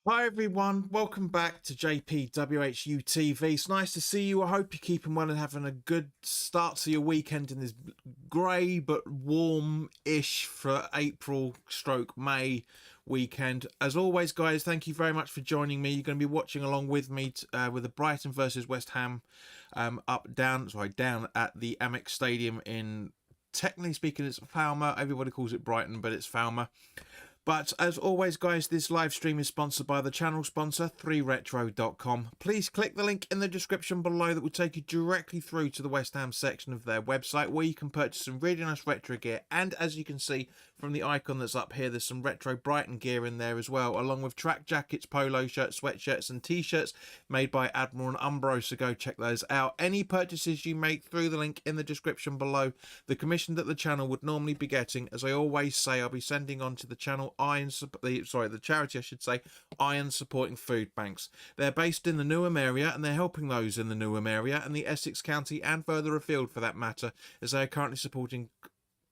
Hi everyone, welcome back to WHU TV. It's nice to see you. I hope you're keeping well and having a good start to your weekend in this grey but warm-ish for April/May weekend. As always, guys, thank you very much for joining me. You're going to be watching along with me with the Brighton versus West Ham down at the Amex Stadium in, technically speaking, it's Falmer. Everybody calls it Brighton, but it's Falmer. But as always, guys, this live stream is sponsored by the channel sponsor, 3retro.com. Please click the link in the description below that will take you directly through to the West Ham section of their website, where you can purchase some really nice retro gear. And as you can see from the icon that's up here, there's some retro Brighton gear in there as well, along with track jackets, polo shirts, sweatshirts and t-shirts made by Admiral and Umbro, so go check those out. Any purchases you make through the link in the description below, the commission that the channel would normally be getting, as I always say, I'll be sending on to the channel the charity, I should say, Iron Supporting Food Banks. They're based in the Newham area, and they're helping those in the Newham area and the Essex County and further afield for that matter, as they are currently supporting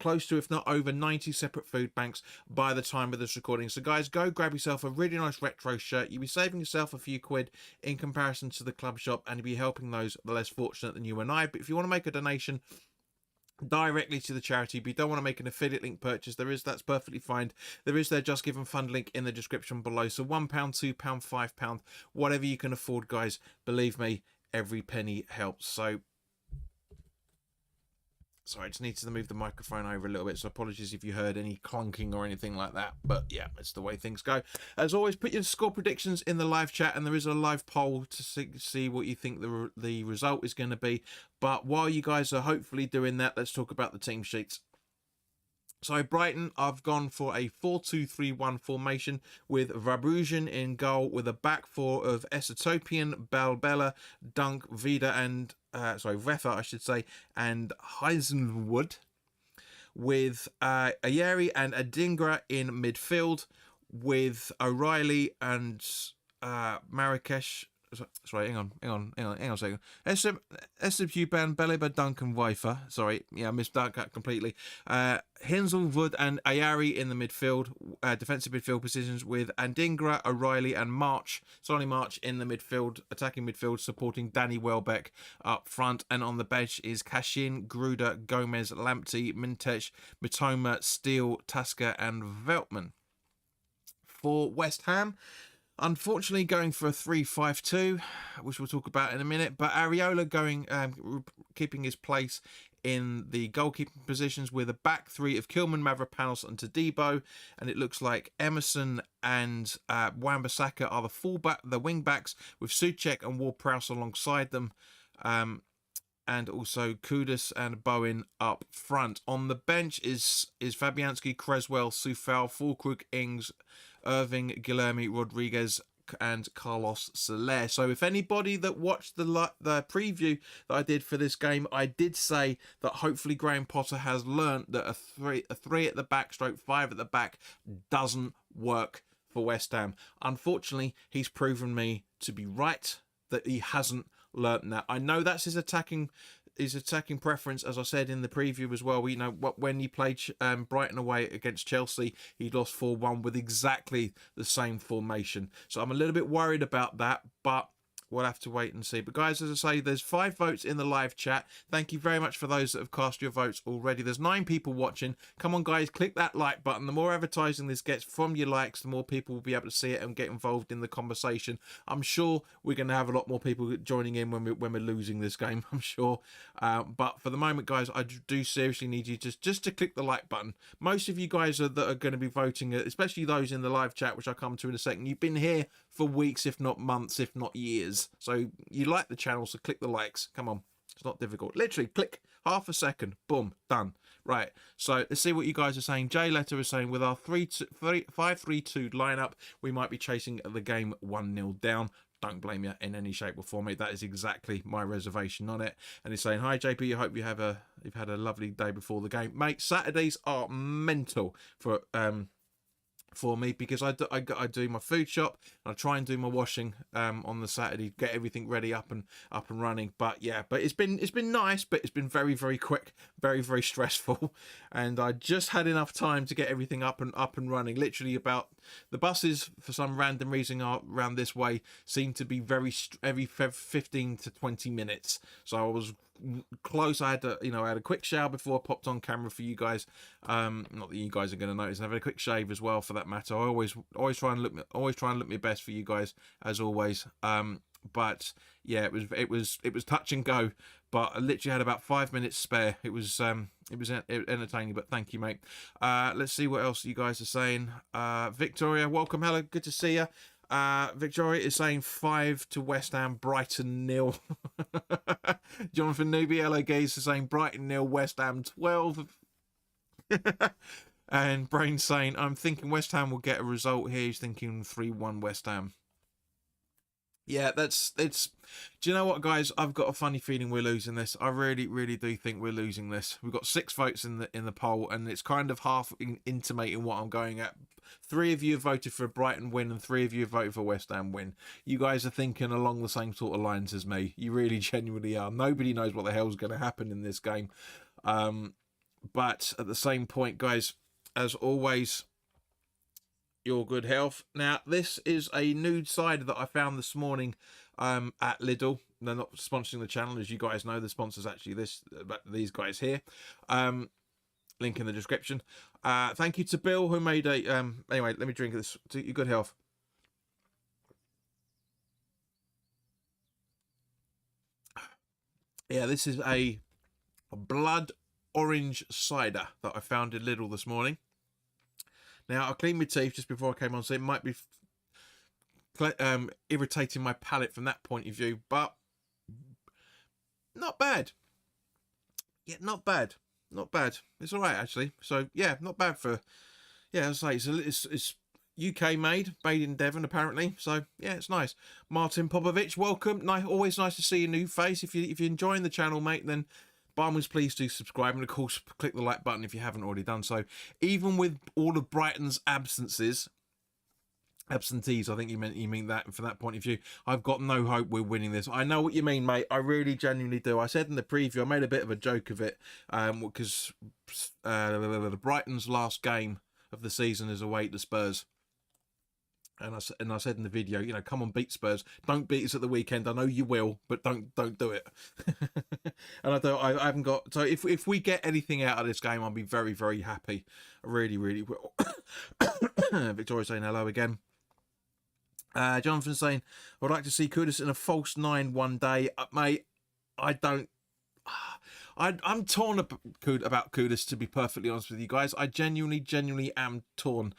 close to, if not over, 90 separate food banks by the time of this recording. So guys, go grab yourself a really nice retro shirt. You'll be saving yourself a few quid in comparison to the club shop, and you'll be helping those the less fortunate than you and I. But if you want to make a donation directly to the charity, but you don't want to make an affiliate link purchase, that's perfectly fine. There is their Just Give and Fund link in the description below. So £1, £2, £5, whatever you can afford, guys. Believe me, every penny helps. So sorry, I just need to move the microphone over a little bit, so apologies if you heard any clunking or anything like that. But yeah, it's the way things go. As always, put your score predictions in the live chat, and there is a live poll to see what you think the result is going to be. But while you guys are hopefully doing that, let's talk about the team sheets. So Brighton, I've gone for a 4-2-3-1 formation with Vabrusian in goal, with a back four of Esatopian, Balbella, Dunk, Vida and Vefa, I should say, and Heisenwood, with Ayeri and Adingra in midfield, with O'Reilly and Marrakesh. Sorry, hang on a second. Esatuban, Beleba, Duncan, Wifer. Sorry, yeah, I missed that completely. Hinzelwood and Ayari in the midfield, defensive midfield positions, with Andingra, O'Reilly and Solly March in the midfield, attacking midfield, supporting Danny Welbeck up front. And on the bench is Kashin, Gruder, Gomez, Lamptey, Mintesh, Mitoma, Steele, Tasker and Veltman. For West Ham, unfortunately going for a 3-5-2, which we'll talk about in a minute, but Areola keeping his place in the goalkeeping positions, with a back three of Kilman, Mavropanos and Todibo, and it looks like Emerson and Wan-Bissaka are the wing backs, with Souček and Ward-Prowse alongside them, and also Kudus and Bowen up front. On the bench is Fabianski, Creswell, Soufal, Fulkrug, Ings, Irving, Guilherme, Rodriguez and Carlos Soler. So if anybody that watched the preview that I did for this game, I did say that hopefully Graham Potter has learnt that a three at the back, / 5 at the back doesn't work for West Ham. Unfortunately, he's proven me to be right, that he hasn't learnt that. I know that's his attacking preference, as I said in the preview as well. When he played Brighton away against Chelsea, he lost 4-1 with exactly the same formation. So I'm a little bit worried about that, but we'll have to wait and see. But guys, as I say, there's 5 votes in the live chat. Thank you very much for those that have cast your votes already. There's 9 people watching. Come on, guys, click that like button. The more advertising this gets from your likes, the more people will be able to see it and get involved in the conversation. I'm sure we're going to have a lot more people joining in when we're losing this game, I'm sure. But for the moment, guys, I do seriously need you just to click the like button. Most of you guys that are going to be voting, especially those in the live chat, which I'll come to in a second, you've been here for weeks, if not months, if not years. So you like the channel, so click the likes. Come on, it's not difficult. Literally click half a second, boom, done. Right, so let's see what you guys are saying. Jay Letter is saying, with our 5-3-2 lineup, we might be chasing the game 1-0 down. Don't blame you in any shape or form, mate. That is exactly my reservation on it. And he's saying, hi JP, I hope you've had a lovely day before the game, mate. Saturdays are mental for me, because I do my food shop, and I try and do my washing on the Saturday, get everything ready up and running. But yeah, but it's been nice, but it's been very, very quick, very, very stressful, and I just had enough time to get everything up and running. Literally about The buses, for some random reason, around this way seem to be every 15 to 20 minutes. So I was close. I had a quick shower before I popped on camera for you guys. Not that you guys are going to notice. I have a quick shave as well, for that matter. I always try and look my best for you guys, as always. But yeah, it was touch and go. But I literally had about 5 minutes spare. It was entertaining. But thank you, mate. Let's see what else you guys are saying. Victoria, welcome. Hello, good to see you. Victoria is saying 5 to West Ham, Brighton 0. Jonathan Newby, hello, Gaze, is saying Brighton 0, West Ham 12. And Brain saying, I'm thinking West Ham will get a result here. He's thinking 3-1 West Ham. Yeah, it's. Do you know what, guys? I've got a funny feeling we're losing this. I really, really do think we're losing this. We've got 6 votes in the poll, and it's kind of half intimating what I'm going at. 3 of you have voted for a Brighton win, and 3 of you have voted for a West Ham win. You guys are thinking along the same sort of lines as me. You really, genuinely are. Nobody knows what the hell's going to happen in this game. But at the same point, guys, as always, your good health. Now, this is a nude side that I found this morning at Lidl. They're not sponsoring the channel, as you guys know. The sponsor's actually these guys here. Link in the description. Thank you to Bill, who made a anyway, let me drink this to your good health. Yeah, this is a blood orange cider that I found in Lidl this morning. Now, I cleaned my teeth just before I came on, so it might be irritating my palate from that point of view, but not bad. Yeah, not bad. Not bad. It's all right, actually. So, yeah, not bad for... Yeah, as I say, it's UK made in Devon, apparently. So, yeah, it's nice. Martin Popovich, welcome. Always nice to see a new face. If you're enjoying the channel, mate, then... by all means, please do subscribe, and of course click the like button if you haven't already done so. Even with all of Brighton's absentees, I think you mean that from that point of view, I've got no hope we're winning this. I know what you mean, mate. I really genuinely do. I said in the preview, I made a bit of a joke of it, because Brighton's last game of the season is away to Spurs. And I said in the video, come on, beat Spurs. Don't beat us at the weekend. I know you will, but don't do it. And I haven't got. So if we get anything out of this game, I'll be very, very happy. I really, really will. Victoria saying hello again. Jonathan saying, I would like to see Kudus in a false 9 one day. Mate, I don't. I'm torn about Kudus, to be perfectly honest with you guys. I genuinely am torn.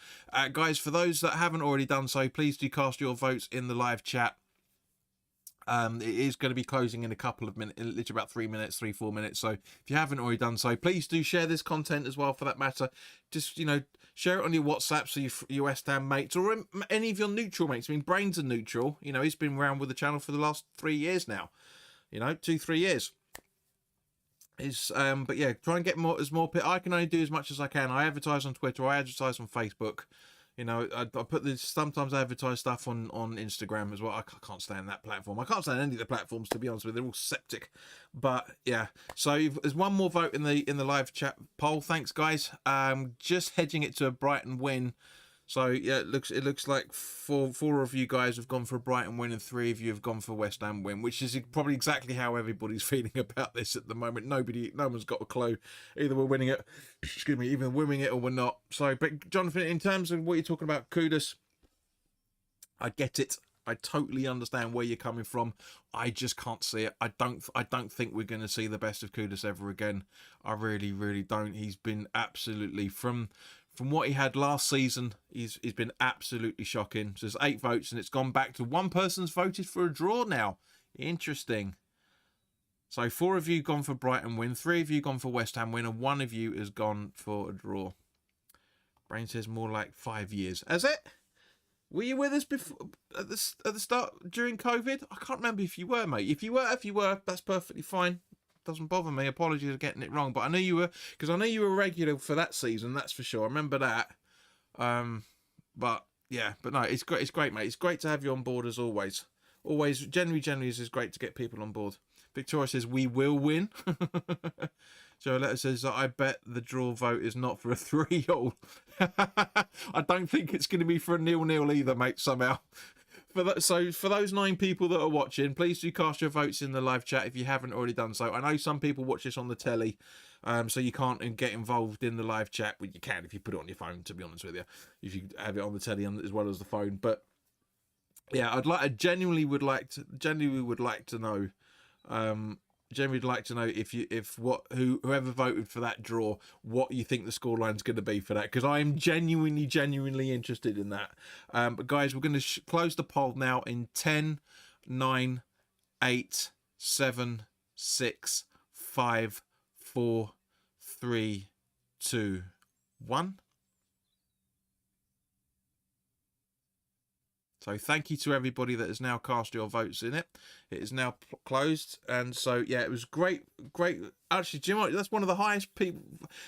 Guys, for those that haven't already done so, please do cast your votes in the live chat. It is going to be closing in a couple of minutes, literally about 3 minutes, 3-4 minutes. So if you haven't already done so, please do share this content as well, for that matter. Just, share it on your WhatsApp, so your West Ham mates, or any of your neutral mates. I mean, Brain's a neutral. He's been around with the channel for the last 3 years now. 2-3 years. But yeah, try and get more. I can only do as much as I can. I advertise on Twitter, I advertise on Facebook. I put this. Sometimes I advertise stuff on Instagram as well. I can't stand that platform. I can't stand any of the platforms, to be honest with you. They're all septic. But yeah, so there's one more vote in the live chat poll. Thanks, guys. Just hedging it to a Brighton win. So yeah, it looks like four of you guys have gone for a Brighton win, and 3 of you have gone for a West Ham win, which is probably exactly how everybody's feeling about this at the moment. No one's got a clue. Either we're winning it, either winning it or we're not. So, but Jonathan, in terms of what you're talking about, Kudus, I get it. I totally understand where you're coming from. I just can't see it. I don't think we're going to see the best of Kudus ever again. I really, really don't. He's been absolutely from what he had last season, he's been absolutely shocking. So there's 8 votes, and it's gone back to one person's voted for a draw now. Interesting. So 4 of you gone for Brighton win, 3 of you gone for West Ham win, and 1 of you has gone for a draw. Brain says more like 5 years. Has it? Were you with us before at the start during COVID? I can't remember if you were, mate. If you were, that's perfectly fine. Doesn't bother me. Apologies for getting it wrong, but I knew you were, because I know you were regular for that season. That's for sure. I remember that. But yeah, but no, it's great. It's great, mate. It's great to have you on board as always. Always, generally, it's great to get people on board. Victoria says, we will win. Joeletta says, I bet the draw vote is not for a 3-all. I don't think it's going to be for a 0-0 either, mate, somehow. So for those 9 people that are watching, please do cast your votes in the live chat if you haven't already done so. I know some people watch this on the telly, so you can't get involved in the live chat. Well, you can if you put it on your phone, to be honest with you, if you have it on the telly as well as the phone. But yeah, I genuinely would like to know. Generally, would like to know whoever voted for that draw, what you think the scoreline's going to be for that, because I am genuinely interested in that. But guys, we're going to close the poll now in 10, 9, 8, 7, 6, 5, 4, 3, 2, 1. So thank you to everybody that has now cast your votes in it. It is now closed. And so, yeah, it was great. Actually, do you know what? That's one of the highest people.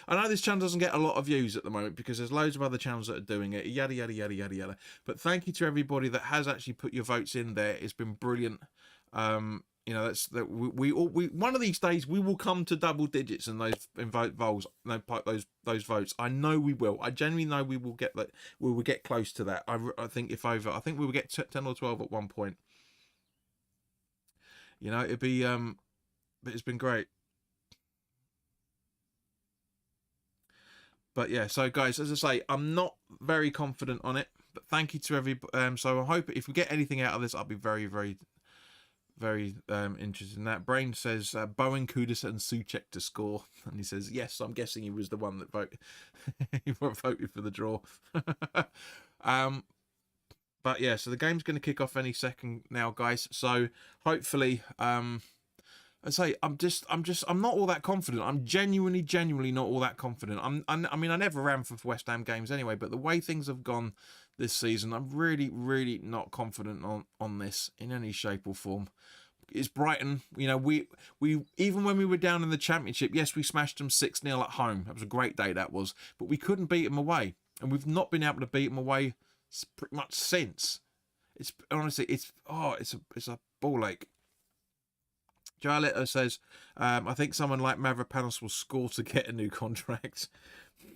I know this channel doesn't get a lot of views at the moment because there's loads of other channels that are doing it. Yada, yada, yada, yada, yada. But thank you to everybody that has actually put your votes in there. It's been brilliant. You know, we one of these days we will come to double digits in those those votes. I know we will. I genuinely know we will get that. We will get close to that. I think I think we will get 10 or 12 at one point. You know, it'd be but it's been great. But yeah, so guys, as I say, I'm not very confident on it, but thank you to everybody. So I hope if we get anything out of this, I'll be very interested in that. Brain says Bowen, Kudus and Souček to score, and he says yes. I'm guessing he was the one that voted for the draw. But yeah, so the game's going to kick off any second now, guys. So hopefully, I say I'm not all that confident. I'm genuinely not all that confident. I mean, I never ran for West Ham games anyway, but the way things have gone this season, I'm really not confident on this in any shape or form. It's Brighton. You know, we even when we were down in the Championship, yes, we smashed them 6-0 at home. That was a great day, that was. But we couldn't beat them away, and we've not been able to beat them away pretty much since. It's honestly, it's a ball ache. Joaletta says, I think someone like Mavropanos will score to get a new contract.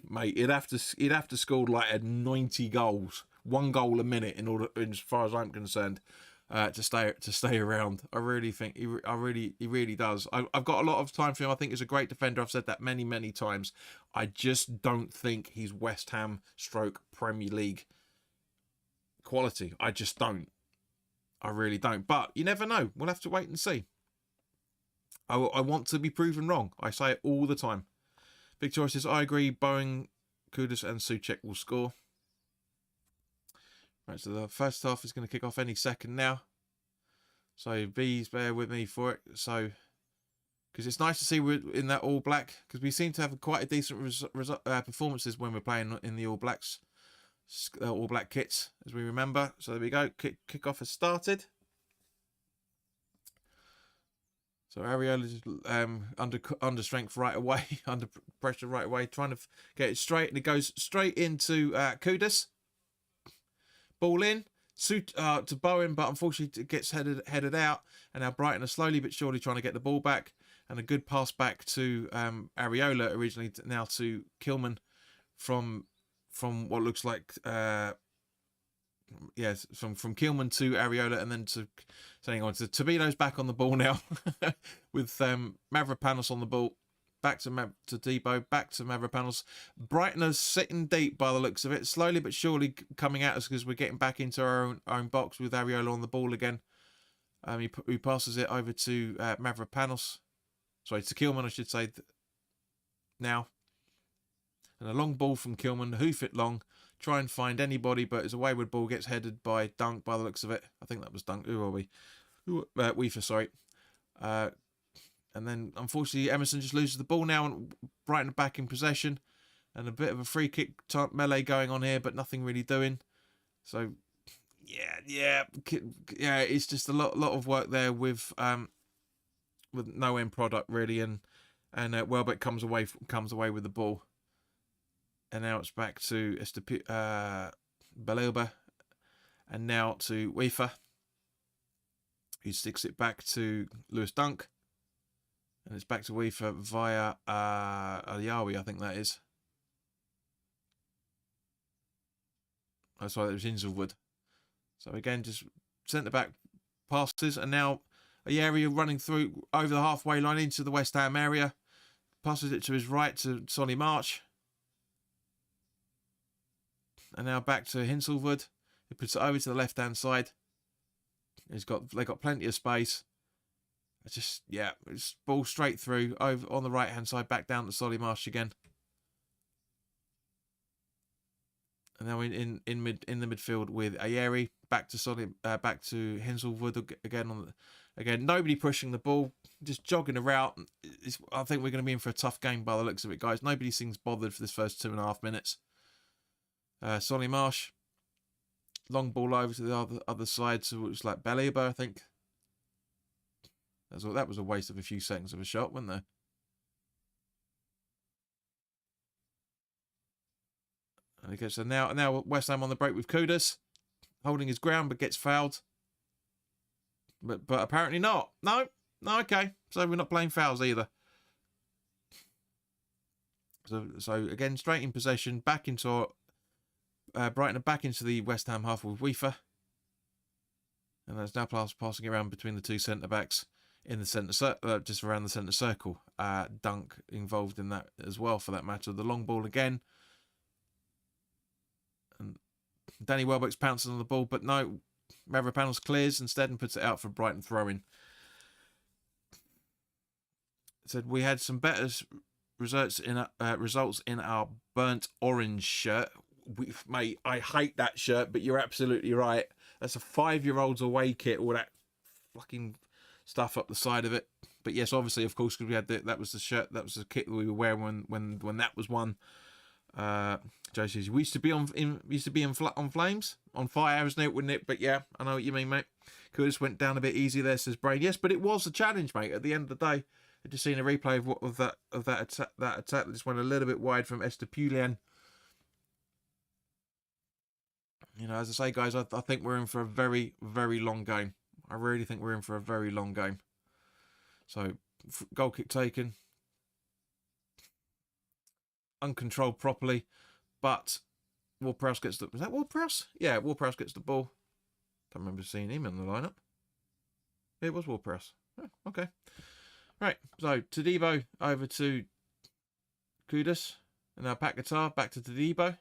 Mate, he'd have to score like 90 goals, 1 goal a minute in order, as far as I'm concerned, to stay around. I really think he really does. I've got a lot of time for him. I think he's a great defender. I've said that many times. I just don't think he's West Ham / Premier League quality. I just don't. I really don't. But you never know. We'll have to wait and see. I want to be proven wrong. I say it all the time. Victoria says, I agree. Bowen, Kudus and Souček will score. Right, so the first half is going to kick off any second now. So B's, bear with me for it. So, because it's nice to see we're in that all black, because we seem to have quite a decent performances when we're playing in the all blacks, all black kits, as we remember. So there we go. Kick off has started. So Areola's under strength right away, under pressure right away, trying to get it straight, and it goes straight into Kudus. Ball in to Bowen, but unfortunately it gets headed out, and now Brighton are slowly but surely trying to get the ball back, and a good pass back to Areola originally, now to Kilman from what looks like yes, from Kilman to Areola, and then to Tobido's back on the ball now with Mavropanos on the ball. Back to Debo, back to Mavropanos. Brighton are sitting deep by the looks of it, slowly but surely coming at us because we're getting back into our own box with Areola on the ball again. He passes it over to Mavropanos. Sorry, to Kilman, I should say. Now. And a long ball from Kilman, hoof it long. Try and find anybody, but it's a wayward ball. Gets headed by Dunk by the looks of it. I think that was Dunk. Who are we? Weaver, sorry. And then, unfortunately, Emerson just loses the ball now, and Brighton are back in possession. And a bit of a free kick type melee going on here, but nothing really doing. So, yeah, it's just a lot of work there with no end product really, and Welbeck comes away with the ball. And now it's back to Balilba, and now to Weaver, who sticks it back to Lewis Dunk. And it's back to WHU via Ayawi, I think that is. Oh, sorry, it was Inselwood. So again, just centre back passes, and now Ayawi running through over the halfway line into the West Ham area. Passes it to his right to Solly March. And now back to Hinselwood. He puts it over to the left-hand side. They got plenty of space. It's ball straight through over on the right-hand side, back down to Solly Marsh again. And now in the midfield with Ayeri, back to Hinselwood again. Again, nobody pushing the ball, just jogging around. I think we're going to be in for a tough game by the looks of it, guys. Nobody seems bothered for this first 2.5 minutes. Solly Marsh, long ball over to the other side, so it was like Baliba, I think. That was a waste of a few seconds of a shot, wasn't there? And okay, so now West Ham on the break with Kudus, holding his ground but gets fouled. But apparently not. No, okay. So we're not playing fouls either. So again, straight in possession, back into Brighton, back into the West Ham half with WHU. And that's now passing around between the two centre backs in the centre, just around the centre circle. Dunk involved in that as well, for that matter. The long ball again. And Danny Welbeck's pouncing on the ball, but no, Mavropanos clears instead and puts it out for Brighton throw-in. Said we had some better results in our burnt orange shirt. Mate, I hate that shirt, but you're absolutely right. That's a 5-year-old's away kit, all that fucking stuff up the side of it. But yes, obviously, of course, because we had that was the shirt, that was the kit that we were wearing when that was won. Joe says we used to be on flames, on fire, isn't it? Wouldn't it? But yeah, I know what you mean, mate. Kudus went down a bit easy there, says Brain. Yes, but it was a challenge, mate. At the end of the day, I just seen a replay of that attack that just went a little bit wide from Estupiñán. You know, as I say, guys, I think we're in for a very, very long game. I really think we're in for a very long game. So, goal kick taken. Uncontrolled properly. But Ward-Prowse gets the... Was that Ward-Prowse? Yeah, Ward-Prowse gets the ball. Don't remember seeing him in the lineup. It was Ward-Prowse. Oh, okay. Right, so Todibo over to Kudus. And now Paquetá back to Todibo.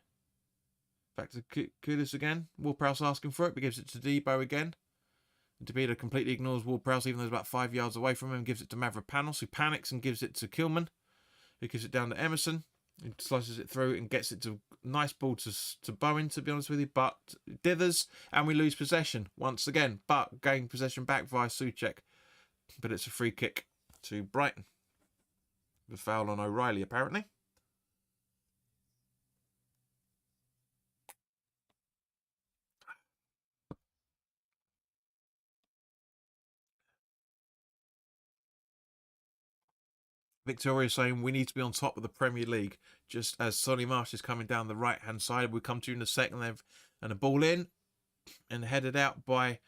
Back to Kudus again. Ward-Prowse asking for it, but gives it to Todibo again. And Todibo completely ignores Ward-Prowse, even though he's about 5 yards away from him. Gives it to Mavropanos, who panics and gives it to Kilman, who gives it down to Emerson. He slices it through and gets it to nice ball to Bowen, to be honest with you, but dithers, and we lose possession once again. But gain possession back via Souček. But it's a free kick to Brighton. The foul on O'Reilly, apparently. Victoria saying we need to be on top of the Premier League. Just as Solly Marsh is coming down the right-hand side. We'll come to you in a second. And a ball in and headed out by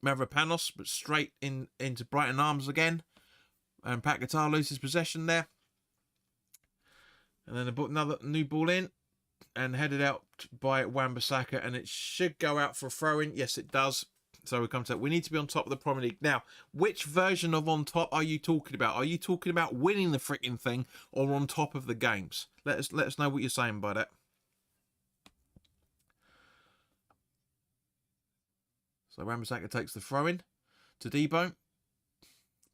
Mavropanos, but straight into Brighton arms again. And Paquetá loses possession there. And then another new ball in and headed out by Wan-Bissaka. And it should go out for a throw-in. Yes, it does. So we come to that. We need to be on top of the Premier League. Now, which version of on top are you talking about? Are you talking about winning the freaking thing or on top of the games? Let us know what you're saying by that. So Wan-Bissaka takes the throw in to Debo.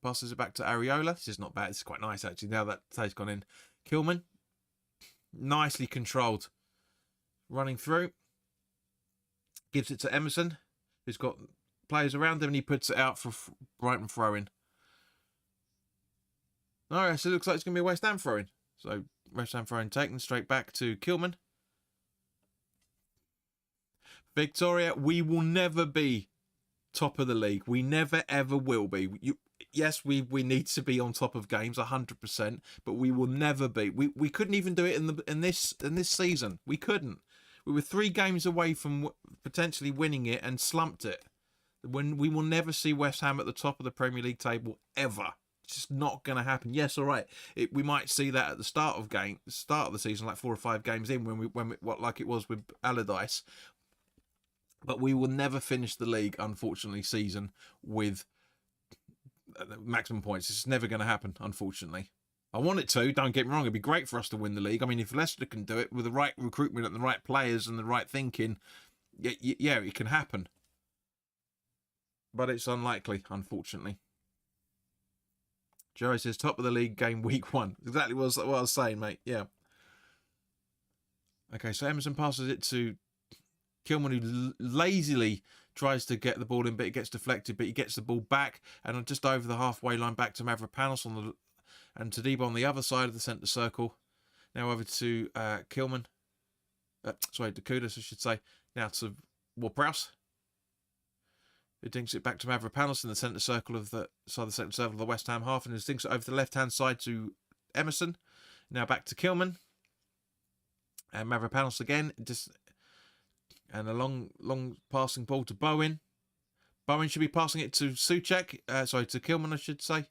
Passes it back to Areola. This is not bad. This is quite nice, actually, now that Tate's gone in. Kilman. Nicely controlled. Running through. Gives it to Emerson, who's got players around him, and he puts it out for Brighton throw-in. Alright, so it looks like it's going to be a West Ham throw-in. So, West Ham throw-in taken straight back to Kilman. Victoria, we will never be top of the league. We never, ever will be. Yes, we need to be on top of games, 100%, but we will never be. We couldn't even do it in this season. We couldn't. We were 3 games away from potentially winning it and slumped it. When we will never see West Ham at the top of the Premier League table ever. just not going to happen. Yes, all right. We might see that at the start of the season, like 4 or 5 games in, like it was with Allardyce. But we will never finish the league, unfortunately, season with maximum points. It's never going to happen, unfortunately. I want it to, don't get me wrong. It'd be great for us to win the league. I mean, if Leicester can do it with the right recruitment and the right players and the right thinking, yeah, it can happen. But it's unlikely, unfortunately. Joey says, top of the league game week 1. Exactly what I was saying, mate. Yeah. Okay, so Emerson passes it to Kilman, who lazily tries to get the ball in, but it gets deflected, but he gets the ball back, and just over the halfway line back to Mavropanos and Todibo on the other side of the centre circle. Now over to Kilman. Dakudas, I should say. Now to Ward-Prowse, who dinks it back to Mavropanos in the centre circle of the West Ham half, and dinks it over the left-hand side to Emerson. Now back to Kilman. And Mavropanos again, and a long passing ball to Bowen. Bowen should be passing it to Souček. To Kilman, I should say.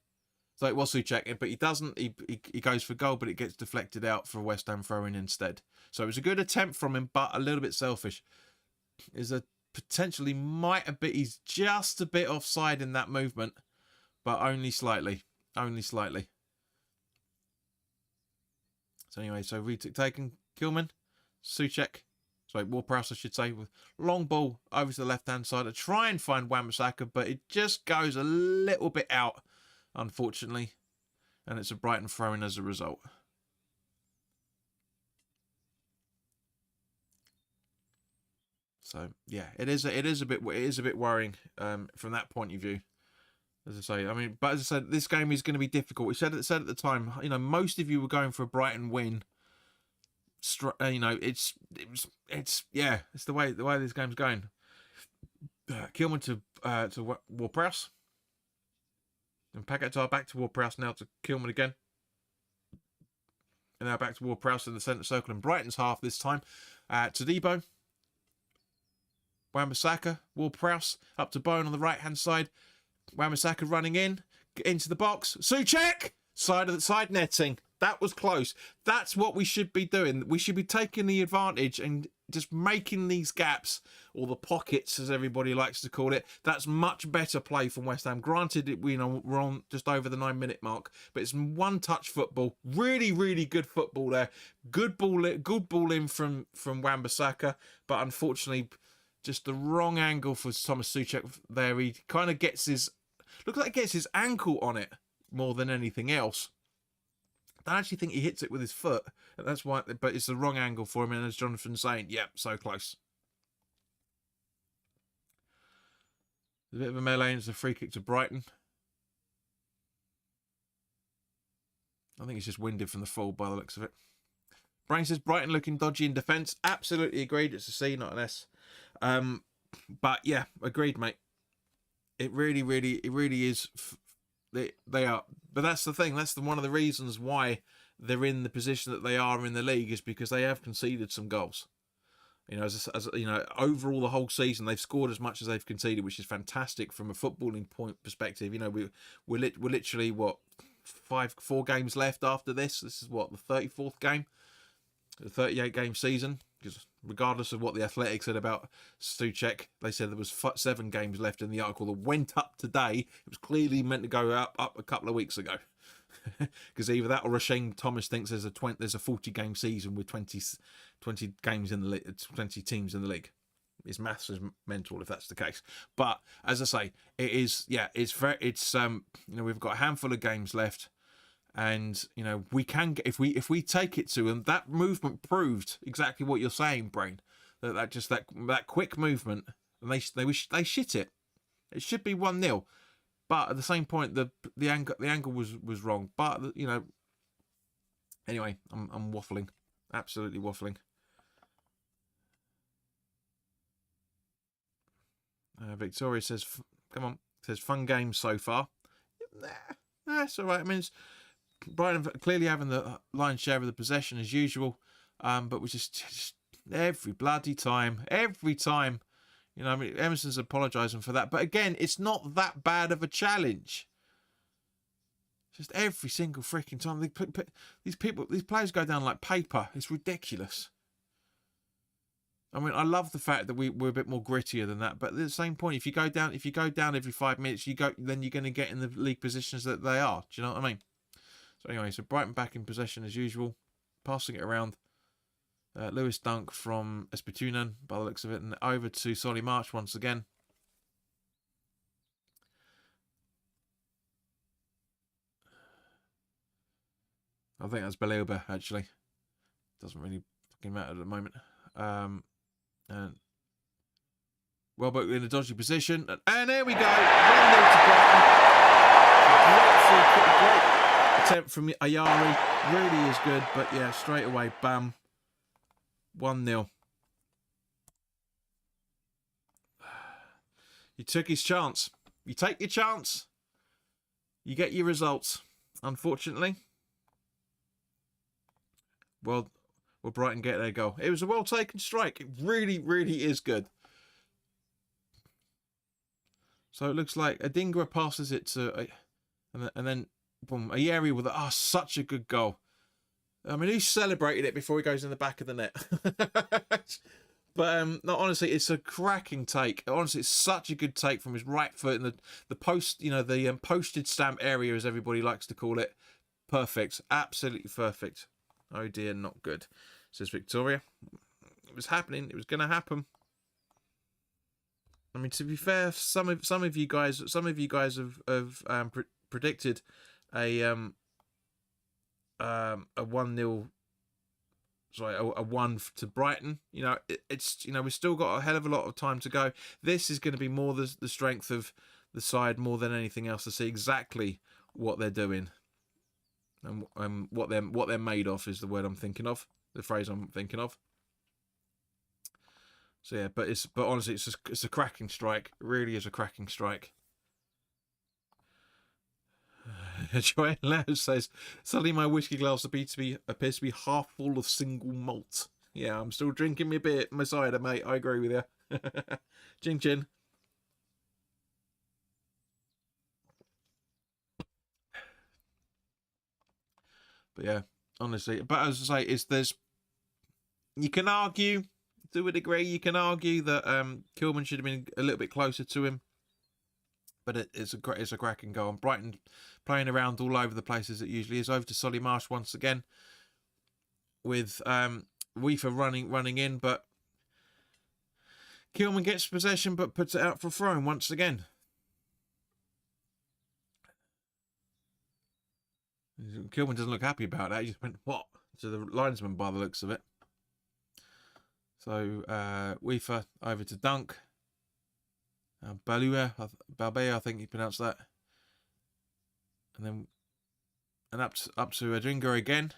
So it was Souček, but he doesn't. He goes for goal, but it gets deflected out for a West Ham throw-in instead. So it was a good attempt from him, but a little bit selfish. He's just a bit offside in that movement, but only slightly. Only slightly. So anyway, so retake taken. Kilman, Souček. Ward-Prowse, I should say, with long ball over to the left-hand side to try and find Wan-Bissaka, but it just goes a little bit out, unfortunately, and it's a Brighton throw-in as a result. So yeah, it is a bit worrying from that point of view. As I say, but as I said, this game is going to be difficult. We said at the time, most of you were going for a Brighton win. It's the way this game's going. Kilman to Ward-Prowse, and Paquetá back to Ward-Prowse, now to Kilman again, and now back to Ward-Prowse in the centre circle in Brighton's half this time. Todibo, Wan-Bissaka, Ward-Prowse up to Bowen on the right hand side. Wan-Bissaka running into the box. Souček, side netting. That was close. That's what we should be doing. We should be taking the advantage and just making these gaps, or the pockets, as everybody likes to call it. That's much better play from West Ham. Granted, we're on just over the 9-minute mark, but it's one-touch football. Really, really good football there. Good ball in from Wan-Bissaka, but unfortunately, just the wrong angle for Thomas Souček there. He kind of gets his ankle on it more than anything else. I actually think he hits it with his foot. That's why, but it's the wrong angle for him. And as Jonathan's saying, so close. A bit of a melee, and it's a free kick to Brighton. I think it's just winded from the fall by the looks of it. Brian says Brighton looking dodgy in defence. Absolutely agreed. It's a C, not an S. But yeah, agreed, mate. It really is. They are, but that's the thing. That's one of the reasons why they're in the position that they are in the league, is because they have conceded some goals. As overall the whole season they've scored as much as they've conceded, which is fantastic from a footballing point perspective. We're literally 4 games left after this. This is the 34th game, the 38-game season. Because regardless of what the Athletic said about Souček, they said there was 7 games left in the article that went up today. It was clearly meant to go up a couple of weeks ago. Because either that or Rasheem Thomas thinks there's a 40-game season with 20 games in the league, 20 teams in the league. His maths is mental if that's the case. But as I say, it is. Yeah, it's we've got a handful of games left. And we can get, if we take it to them. That movement proved exactly what you're saying, Brain. That quick movement, and they shit it. It should be 1-0, but at the same point the angle was wrong. But anyway, I'm waffling, absolutely waffling. Victoria says, "Come on," says fun game so far. Nah, it's all right. I mean, Brighton clearly having the lion's share of the possession as usual, but we just every bloody time, Emerson's apologising for that, but again, it's not that bad of a challenge. Just every single freaking time. These players go down like paper. It's ridiculous. I mean, I love the fact that we're a bit more grittier than that. But at the same point, if you go down every 5 minutes, then you're going to get in the league positions that they are. Do you know what I mean? So anyway, so Brighton back in possession as usual, passing it around. Lewis Dunk from Espitunan, by the looks of it, and over to Solly March once again. I think that's Belilba, actually. Doesn't really fucking matter at the moment. And well, but in a dodgy position. And there we go. 1-0 to Brighton. Great attempt from Ayari. Really is good. But yeah, straight away, bam. 1-0. You took his chance. You take your chance. You get your results. Unfortunately. Well, will Brighton get their goal? It was a well-taken strike. It really, really is good. So it looks like Adingra passes it to... And then, boom, Ayeri with such a good goal. I mean, he celebrated it before he goes in the back of the net. But no, honestly, it's a cracking take. Honestly, it's such a good take from his right foot and the post, the postage stamp area, as everybody likes to call it. Perfect. Absolutely perfect. Oh dear, not good, says Victoria. It was happening. It was going to happen. I mean, to be fair, some of you guys have predicted a 1-0. Sorry, a 1 to Brighton. It's we've still got a hell of a lot of time to go. This is going to be more the strength of the side more than anything else, to see exactly what they're doing. And what they're made of is the word I'm thinking of, the phrase I'm thinking of. So yeah, but honestly, it's a cracking strike. It really is a cracking strike. Joanne Lowe says, suddenly my whiskey glass appears to be half full of single malt. Yeah, I'm still drinking my cider, mate. I agree with you. Chin chin. But yeah, honestly, but as I say, you can argue to a degree. You can argue that Kilman should have been a little bit closer to him, but it's a cracking goal. And Brighton playing around all over the place as it usually is. Over to Solly Marsh once again, with Weaver running in, but Kilman gets possession but puts it out for throwing once again. Kilman doesn't look happy about that. He just went, what? To the linesman by the looks of it. So, Weaver over to Dunk. Balbea, I think you pronounced that. And up to Adringa again.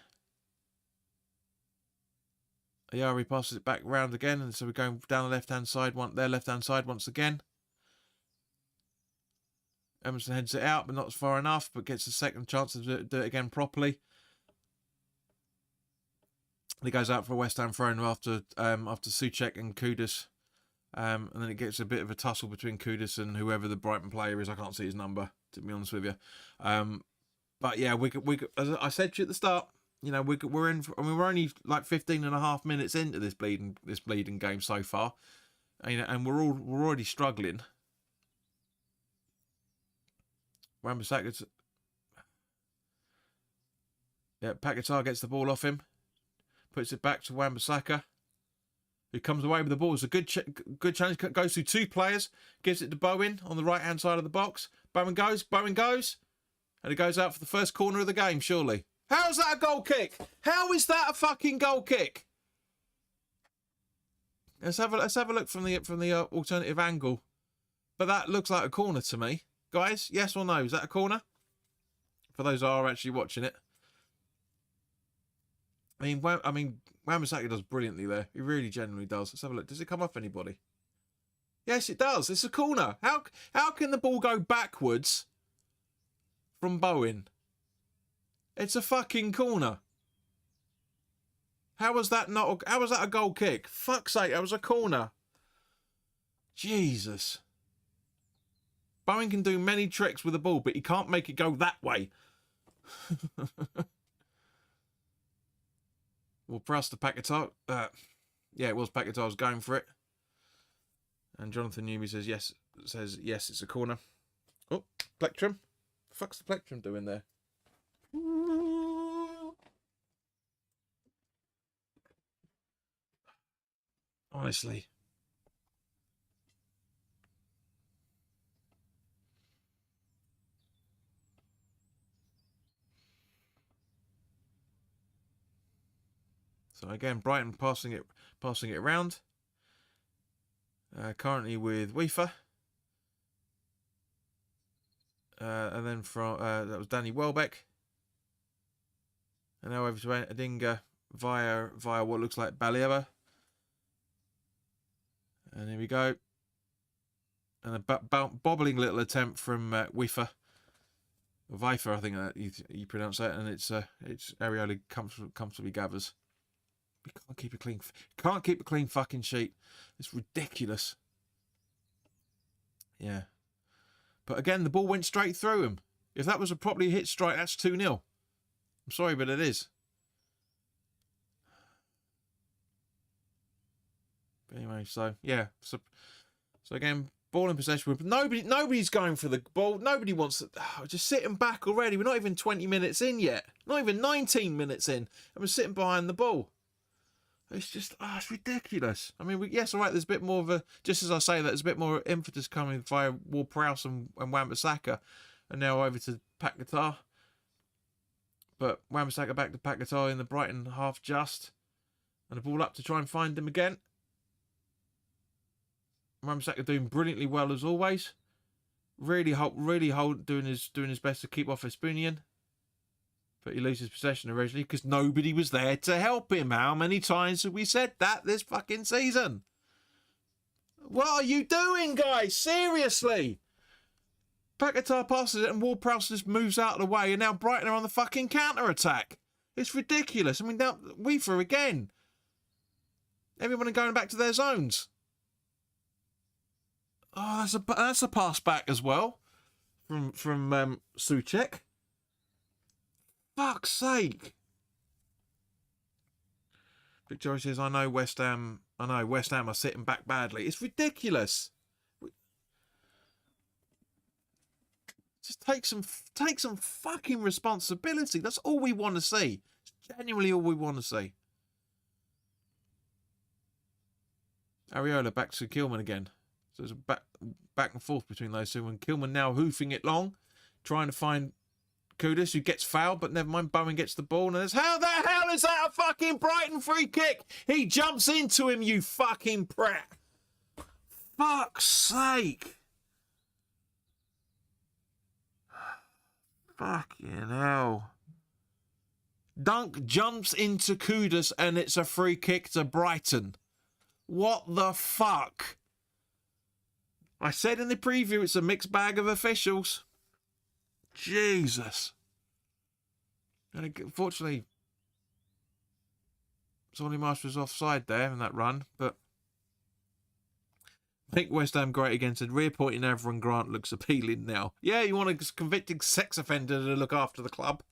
Ayari passes it back round again. And so we're going down the left-hand side, their left-hand side once again. Emerson heads it out, but not far enough, but gets a second chance to do it again properly. He goes out for a West Ham throw after Souček and Kudus. And then it gets a bit of a tussle between Kudus and whoever the Brighton player is. I can't see his number, to be honest with you. But yeah, we as I said to you at the start, we're in. I mean, we're only like 15.5 minutes into this bleeding game so far, and we're already struggling. Wan-Bissaka, Paquetá gets the ball off him, puts it back to Wan-Bissaka, who comes away with the ball. It's a good challenge. Goes through two players, gives it to Bowen on the right-hand side of the box. Bowen goes, and it goes out for the first corner of the game, surely. How's that a goal kick? How is that a fucking goal kick? Let's have a look from the alternative angle. But that looks like a corner to me. Guys, yes or no? Is that a corner? For those who are actually watching it. I mean, Wan-Bissaka does brilliantly there. He really genuinely does. Let's have a look. Does it come off anybody? Yes, it does. It's a corner. How can the ball go backwards from Bowen? It's a fucking corner. How was that a goal kick? Fuck's sake, that was a corner. Jesus. Bowen can do many tricks with the ball, but he can't make it go that way. Well, Prowse to Paquetá. Yeah, it was Paquetá. I was going for it. And Jonathan Newby says yes. It's a corner. Oh, Plectrum. The fuck's the Plectrum doing there? Honestly. So again, Brighton passing it around. Currently with WHU. And then from that was Danny Welbeck. And now over to Adinga via what looks like Balieva. And here we go. And a bobbling little attempt from WHU. Vifer, I think that you pronounce that, and it's Areola comfortably gathers. We can't keep a clean fucking sheet. It's ridiculous. Yeah. But again, the ball went straight through him. If that was a properly hit strike, that's 2-0. I'm sorry, but it is. But anyway, so yeah. So again, ball in possession. Nobody's going for the ball. Nobody wants to. Just sitting back already. We're not even 20 minutes in yet. Not even 19 minutes in, and we're sitting behind the ball. It's just, it's ridiculous. I mean, yes, all right, there's a bit more of a, just as I say that, there's a bit more emphasis coming via Ward-Prowse and Wan-Bissaka, and now over to Paquetá. But Wan-Bissaka back to Paquetá in the Brighton half just, and the ball up to try and find him again. Wan-Bissaka doing brilliantly well as always. Really doing his best to keep off Espunian. But he loses possession originally because nobody was there to help him. How many times have we said that this fucking season? What are you doing, guys? Seriously? Paquetá passes it and Ward-Prowse just moves out of the way, and now Brighton are on the fucking counter-attack. It's ridiculous. I mean, now WHU again. Everyone are going back to their zones. Oh, that's a pass back as well from Souček. Fuck's sake. Victoria says, I know West Ham are sitting back badly. It's ridiculous. Just take some fucking responsibility. That's all we want to see. It's genuinely all we want to see. Areola back to Kilman again. So there's a back and forth between those two. And Kilman now hoofing it long, trying to find Kudus, who gets fouled, but never mind. Bowen gets the ball, and there's, how the hell is that a fucking Brighton free kick? He jumps into him, you fucking prat. Fuck's sake. Fucking hell. Dunk jumps into Kudus, and it's a free kick to Brighton. What the fuck? I said in the preview it's a mixed bag of officials. Jesus. And unfortunately, Sonny Marsh was offside there in that run, but make West Ham great again, said rear pointing Avron Grant looks appealing now. Yeah, you want a convicted sex offender to look after the club.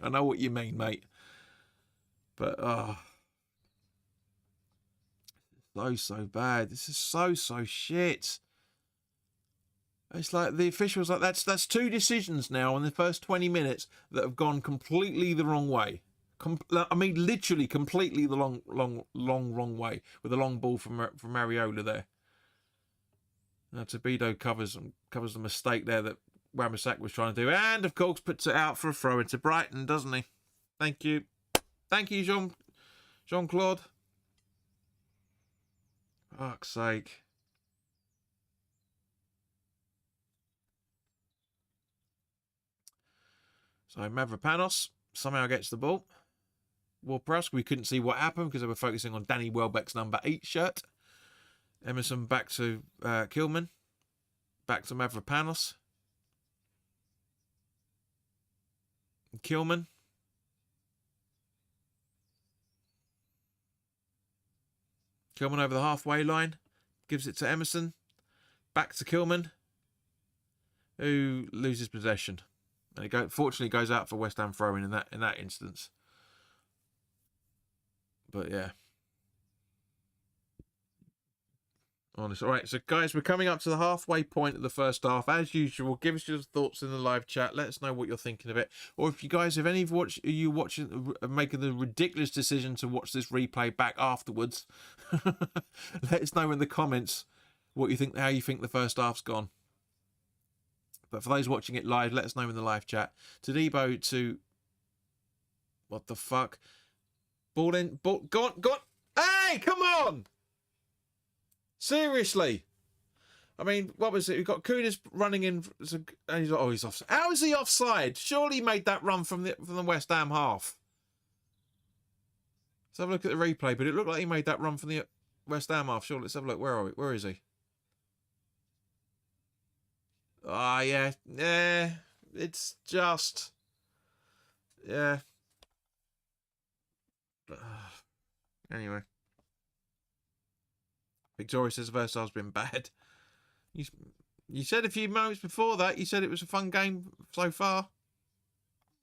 I know what you mean, mate. But, so bad. This is so shit. It's like the officials, like that's two decisions now in the first 20 minutes that have gone completely the wrong way. I mean, literally completely the wrong way, with a long ball from Areola there. Now Tobido covers the mistake there that Wan-Bissaka was trying to do, and of course puts it out for a throw into Brighton, doesn't he? Thank you, Jean-Claude. Fuck's sake. So Mavropanos somehow gets the ball. Ward-Prowse, we couldn't see what happened because they were focusing on Danny Welbeck's number 8 shirt. Emerson back to Kilman. Back to Mavropanos. Kilman. Kilman over the halfway line. Gives it to Emerson. Back to Kilman. who loses possession, and it fortunately goes out for West Ham throwing in that instance. But yeah. Honest. All right, so guys, we're coming up to the halfway point of the first half. As usual, give us your thoughts in the live chat. Let us know what you're thinking of it. Or if you guys, if any of you watching, making the ridiculous decision to watch this replay back afterwards, let us know in the comments what you think, how you think the first half's gone. But for those watching it live, let us know in the live chat. Todibo to, what the fuck? Ball in, gone. Hey, come on! Seriously, I mean, what was it? We've got Kudus running in, and he's like, oh, he's offside. How is he offside? Surely he made that run from the West Ham half. Let's have a look at the replay, but it looked like he made that run from the West Ham half. Sure, let's have a look. Where are we? Where is he? Ah, yeah, it's just, yeah. Anyway. Victoria says the first half's been bad. You said a few moments before that, you said it was a fun game so far.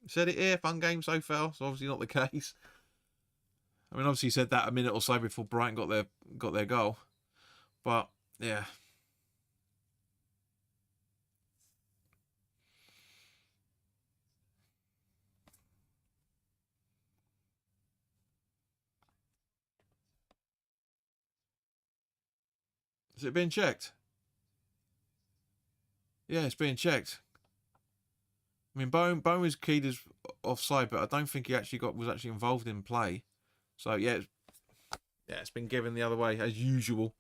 You said it here, fun game so far. It's obviously not the case. I mean, obviously you said that a minute or so before Brighton got their goal. But, yeah. Is it being checked? Yeah, it's being checked. I mean, Bowen was keyed as offside, but I don't think he actually was actually involved in play. So yeah, it's been given the other way as usual.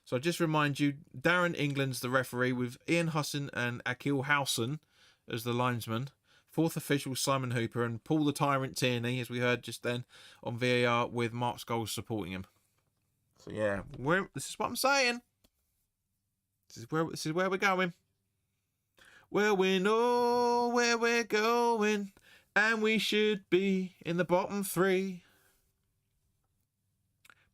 So I just remind you, Darren England's the referee with Ian Husson and Akil Howson as the linesman. Fourth official Simon Hooper and Paul the Tyrant Tierney, as we heard just then on VAR, with Mark Scholes supporting him. So yeah, this is what I'm saying. This is where we're going. Well, we know where we're going, and we should be in the bottom three.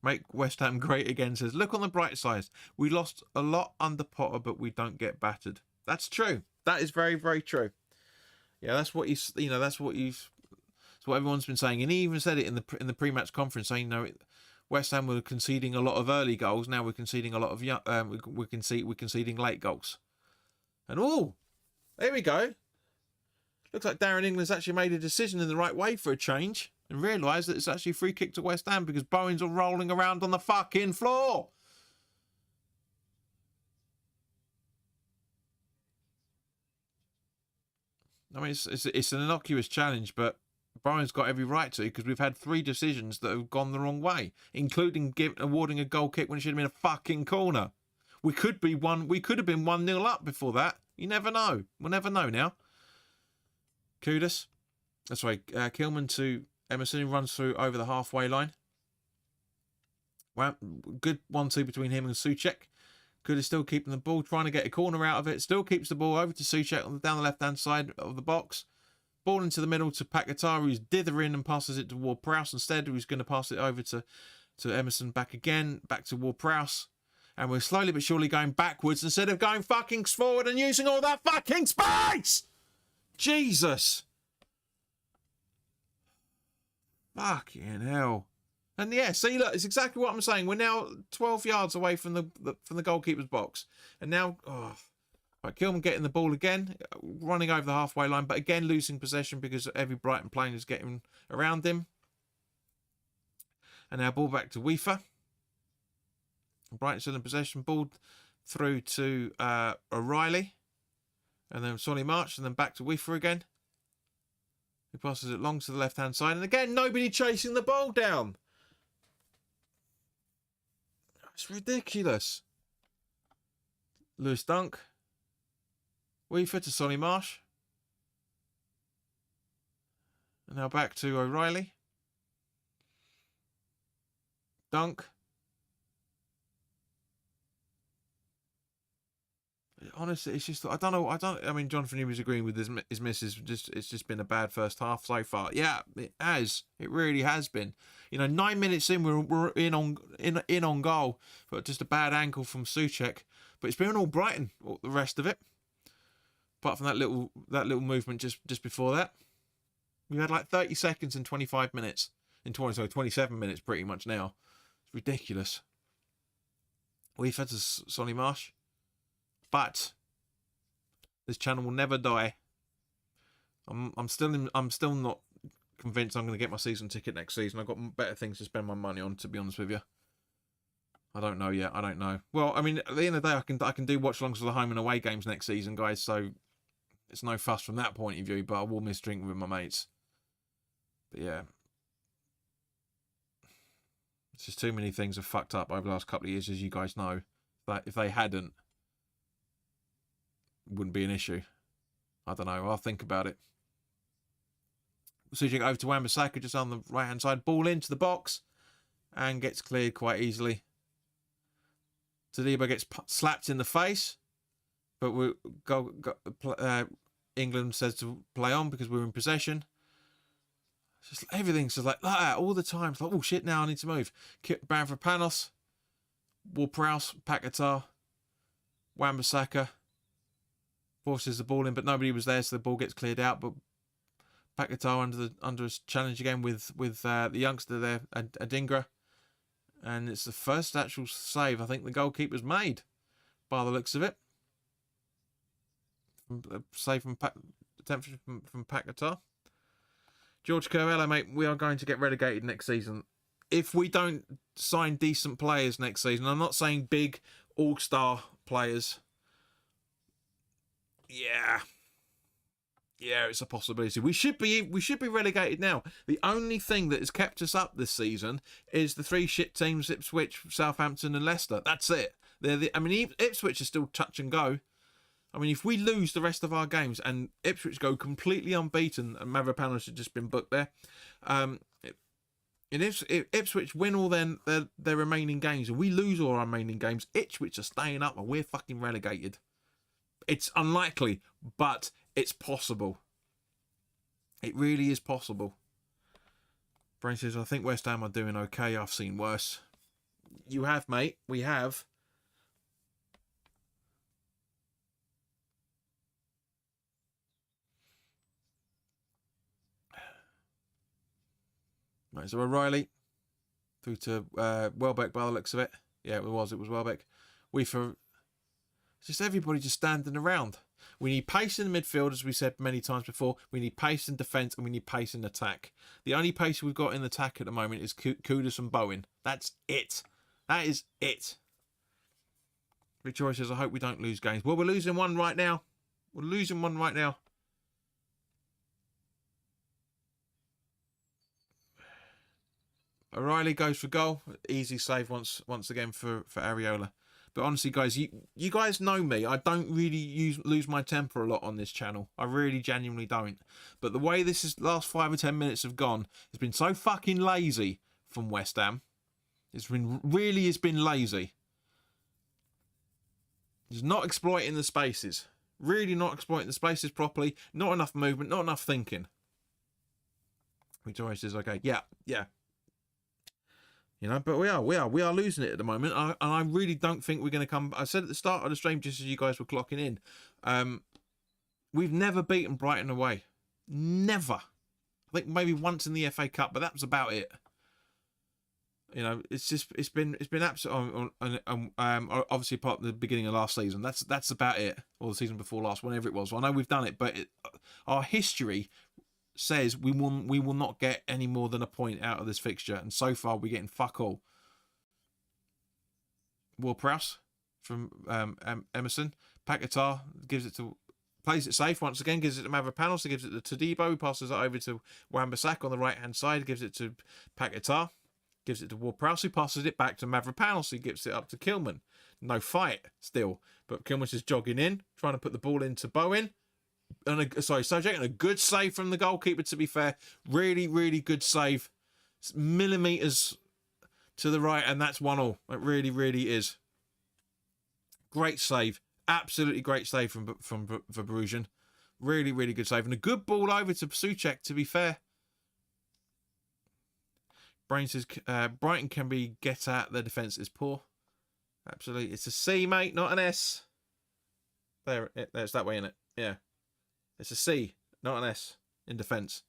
Make West Ham great again says, look on the bright side. We lost a lot under Potter, but we don't get battered. That's true. That is very, very true. Yeah, that's what that's what everyone's been saying, and he even said it in the pre-match conference, saying, West Ham were conceding a lot of early goals. Now we're conceding a lot of we're conceding late goals. And there we go. Looks like Darren England's actually made a decision in the right way for a change and realised that it's actually a free kick to West Ham because Bowen's all rolling around on the fucking floor. I mean, it's an innocuous challenge, but Bowen's got every right to, because we've had 3 decisions that have gone the wrong way, including awarding a goal kick when it should have been a fucking corner. We could have been 1-0 up before that. You never know. We'll never know now. Kudus. That's right. Kilman to Emerson, who runs through over the halfway line. Well, good 1-2 between him and Souček. Kudus still keeping the ball, trying to get a corner out of it. Still keeps the ball over to Souček down the left-hand side of the box. Ball into the middle to Pakatara, who's dithering and passes it to Ward-Prowse instead, who's going to pass it over to Emerson back to Ward-Prowse. And we're slowly but surely going backwards instead of going fucking forward and using all that fucking space! Jesus! Fucking hell. And yeah, see, look, it's exactly what I'm saying. We're now 12 yards away from the goalkeeper's box. And now, right, Kilman getting the ball again, running over the halfway line, but again losing possession because every Brighton player is getting around him. And now ball back to Weaver. Brighton still in possession, ball through to O'Reilly. And then Solly March, and then back to Weaver again. He passes it long to the left-hand side. And again, nobody chasing the ball down. It's ridiculous. Lewis Dunk. Weaver to Solly Marsh. And now back to O'Reilly. Dunk. Honestly, it's just, I mean, Jonathan Newman's agreeing with his misses. It's just been a bad first half so far. Yeah, it has. It really has been. 9 minutes in, we're in on goal, but just a bad ankle from Souček. But it's been all Brighton, the rest of it. apart from that little movement just before that. We've had like 30 seconds and 25 minutes. 27 minutes pretty much now. It's ridiculous. We've had to Sonny Marsh. But this channel will never die. I'm still not convinced I'm going to get my season ticket next season. I've got better things to spend my money on, to be honest with you. I don't know yet. I don't know. Well, I mean, at the end of the day, I can do watch-alongs for the home and away games next season, guys. So it's no fuss from that point of view. But I will miss drinking with my mates. But yeah, it's just too many things have fucked up over the last couple of years, as you guys know. But if they hadn't, it wouldn't be an issue. I don't know. I'll think about it. Sujic over to Wan-Bissaka, just on the right-hand side. Ball into the box and gets cleared quite easily. Tadibo gets slapped in the face, but England says to play on because we're in possession. It's just everything's just like that all the time. It's like, oh shit, now I need to move. Bamford Panos, Ward-Prowse, Paquetá, Wan-Bissaka forces the ball in, but nobody was there, so the ball gets cleared out. But Paquetá under a challenge again with the youngster there, Adingra. And it's the first actual save I think the goalkeeper's made, by the looks of it. Save from Paquetá. George Corello, mate, we are going to get relegated next season. If we don't sign decent players next season, I'm not saying big all-star players. Yeah, it's a possibility. We should be relegated now. The only thing that has kept us up this season is the 3 shit teams: Ipswich, Southampton, and Leicester. That's it. I mean, Ipswich is still touch and go. I mean, if we lose the rest of our games and Ipswich go completely unbeaten, and Mavropanos had just been booked there, if Ipswich win all their remaining games and we lose all our remaining games, Ipswich are staying up and we're fucking relegated. It's unlikely, but it's possible. It really is possible. Brain says, I think West Ham are doing okay. I've seen worse. You have, mate. We have. Right, so O'Reilly through to Welbeck by the looks of it. Yeah, it was Welbeck. Just everybody just standing around. We need pace in the midfield, as we said many times before. We need pace in defence and we need pace in attack. The only pace we've got in attack at the moment is Kudus and Bowen. That's it. That is it. Victoria says, I hope we don't lose games. Well, we're losing one right now. We're losing one right now. O'Reilly goes for goal. Easy save once again for Areola. But honestly, guys, you guys know me. I don't really lose my temper a lot on this channel. I really genuinely don't. But the way this last 5 or 10 minutes have gone has been so fucking lazy from West Ham. It's been lazy. It's not exploiting the spaces. Really not exploiting the spaces properly. Not enough movement. Not enough thinking. Victoria says, okay, yeah. You know, but we are losing it at the moment. And I really don't think we're going to come. I said at the start of the stream, just as you guys were clocking in, we've never beaten Brighton away. Never. I think maybe once in the FA Cup, but that was about it. You know, it's been absolutely obviously apart from the beginning of last season. That's about it, or the season before last, whenever it was. Well, I know we've done it, but our history says we will not get any more than a point out of this fixture, and so far we're getting fuck all. Ward-Prowse from Emerson. Paquetá plays it safe once again, gives it to Mavropanos, gives it to Tadibo, who passes it over to Wan-Bissaka on the right hand side, gives it to Paquetá, gives it to Ward-Prowse, who passes it back to Mavropanos, who gives it up to Kilman. No fight still, but Kilman's just jogging in, trying to put the ball into Bowen. Subject, and a good save from the goalkeeper, to be fair. Really, really good save. It's millimetres to the right, and that's 1-1. It really, really is. Great save. Absolutely great save from Verbrugen. Really, really good save. And a good ball over to Souček, to be fair. Brain says, Brighton can be get at. Their defence is poor. Absolutely. It's a C, mate, not an S. There's that way in it. Yeah. It's a C, not an S in defence.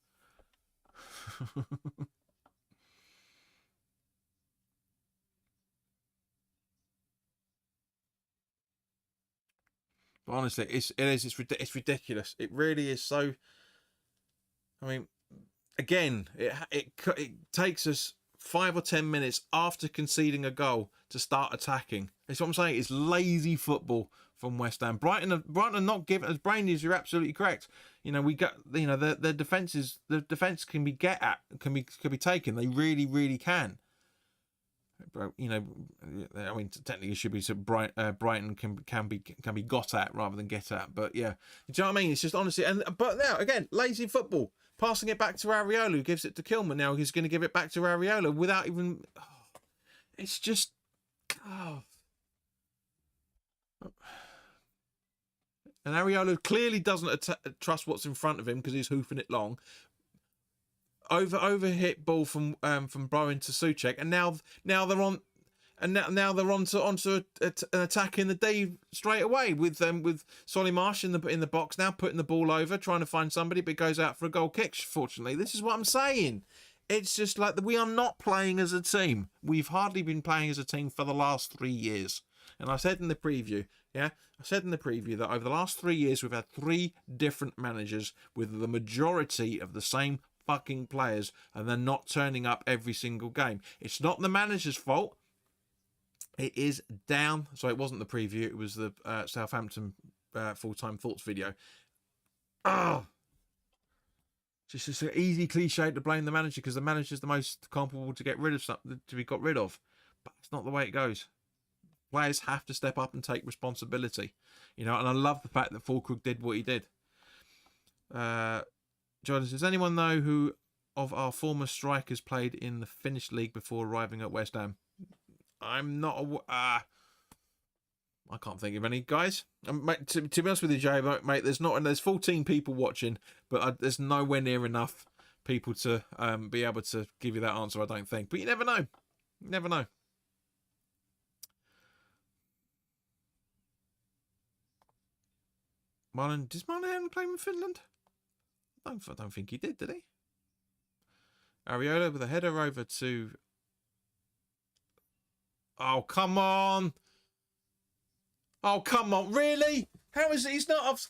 But honestly, it's ridiculous. It really is. So, I mean, again, it takes us 5 or 10 minutes after conceding a goal to start attacking. That's what I'm saying. It's lazy football from West Ham. Brighton are not given as brainies. You're absolutely correct. We got the defense can be can be taken. They really can. I mean, technically, it should be so Brighton can be got at rather than get at. But yeah, do you know what I mean? It's just honestly, but now again, lazy football. Passing it back to Areola, who gives it to Kilman. Now he's going to give it back to Areola without even. Oh, it's just. Oh. And Areola clearly doesn't trust what's in front of him because he's hoofing it long. Over hit ball from Bowen to Souček, and now they're on, and now they're onto an attack in the D straight away with Solly Marsh in the box now, putting the ball over, trying to find somebody, but it goes out for a goal kick. Fortunately, this is what I'm saying. It's just like we are not playing as a team. We've hardly been playing as a team for the last 3 years. And I said in the preview, that over the last 3 years we've had 3 different managers with the majority of the same fucking players, and they're not turning up every single game. It's not the manager's fault. It is down. So it wasn't the preview. It was the Southampton full-time thoughts video. Oh, just an easy cliche to blame the manager because the manager's the most comparable to get rid of something to be got rid of. But it's not the way it goes. Players have to step up and take responsibility. And I love the fact that Fulkrug did what he did. Jordan, does anyone know who of our former strikers played in the Finnish league before arriving at West Ham? I'm not. I can't think of any guys. Mate, to be honest with you, Jay, mate, there's 14 people watching, but there's nowhere near enough people to be able to give you that answer. I don't think, but you never know. You never know. Does Marlon play in Finland? I don't think he did he? Areola with a header over to... Oh, come on! Oh, come on, really? How is he's not off...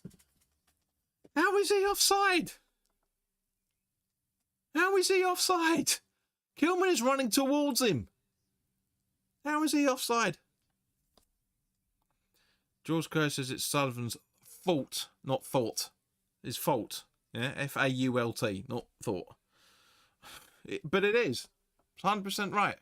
How is he offside? How is he offside? Kilman is running towards him. How is he offside? George Kerr says it's Sullivan's fault, not thought. His fault. Yeah, Fault, not thought. But it is. 100% right.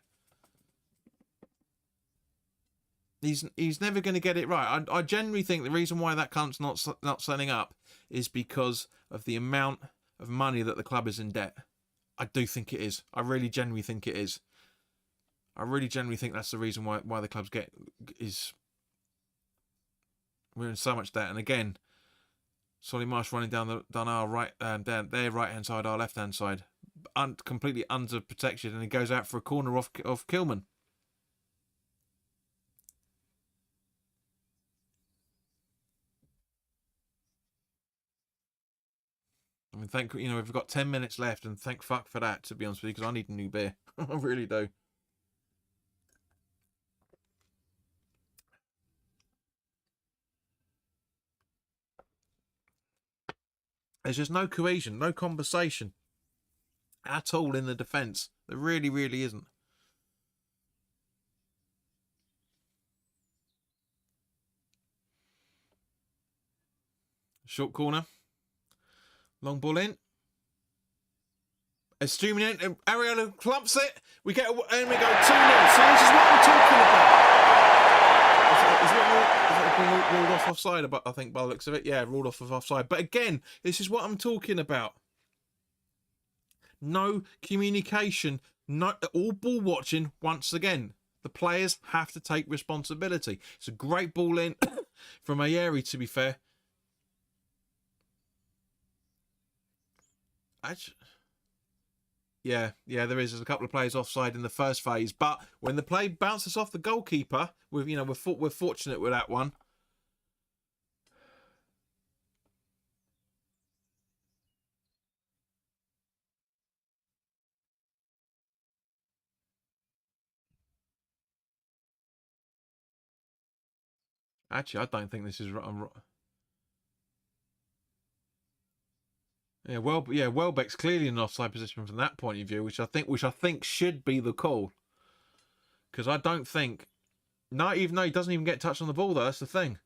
He's never going to get it right. I genuinely think the reason why that cunt's not setting up is because of the amount of money that the club is in debt. I do think it is. I really genuinely think it is. I really genuinely think that's the reason why the club's we're in so much debt. And again, Solly Marsh running down our right, down their right hand side, our left hand side, completely under protection, and he goes out for a corner off Kilman. I mean, we've got 10 minutes left, and thank fuck for that, to be honest with you, because I need a new beer. I really do. There's just no cohesion, no conversation at all in the defence. There really, really isn't. Short corner. Long ball in. A streaming in. Areola clumps it. And we go 2-0. So this is what we're talking about. Is it been ruled off offside? I think by the looks of it. Yeah, ruled off of offside. But again, this is what I'm talking about. No communication. No, all ball watching once again. The players have to take responsibility. It's a great ball in from Ayeri, to be fair. Actually, yeah, there is. There's a couple of players offside in the first phase, but when the play bounces off the goalkeeper, we're fortunate with that one. Actually, I don't think this is right. Yeah, well, yeah, Welbeck's clearly in an offside position from that point of view, which I think should be the call. Because I don't think, no, even though he doesn't even get touched on the ball, though, that's the thing.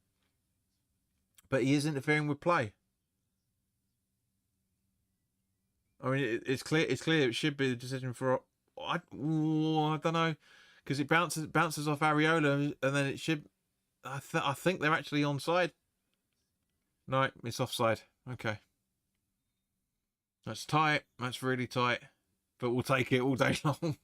But he is interfering with play. I mean, it's clear. It's clear it should be the decision for. I don't know, because it bounces off Areola, and then it should. I think they're actually onside. No, it's offside. Okay. That's tight. That's really tight. But we'll take it all day long.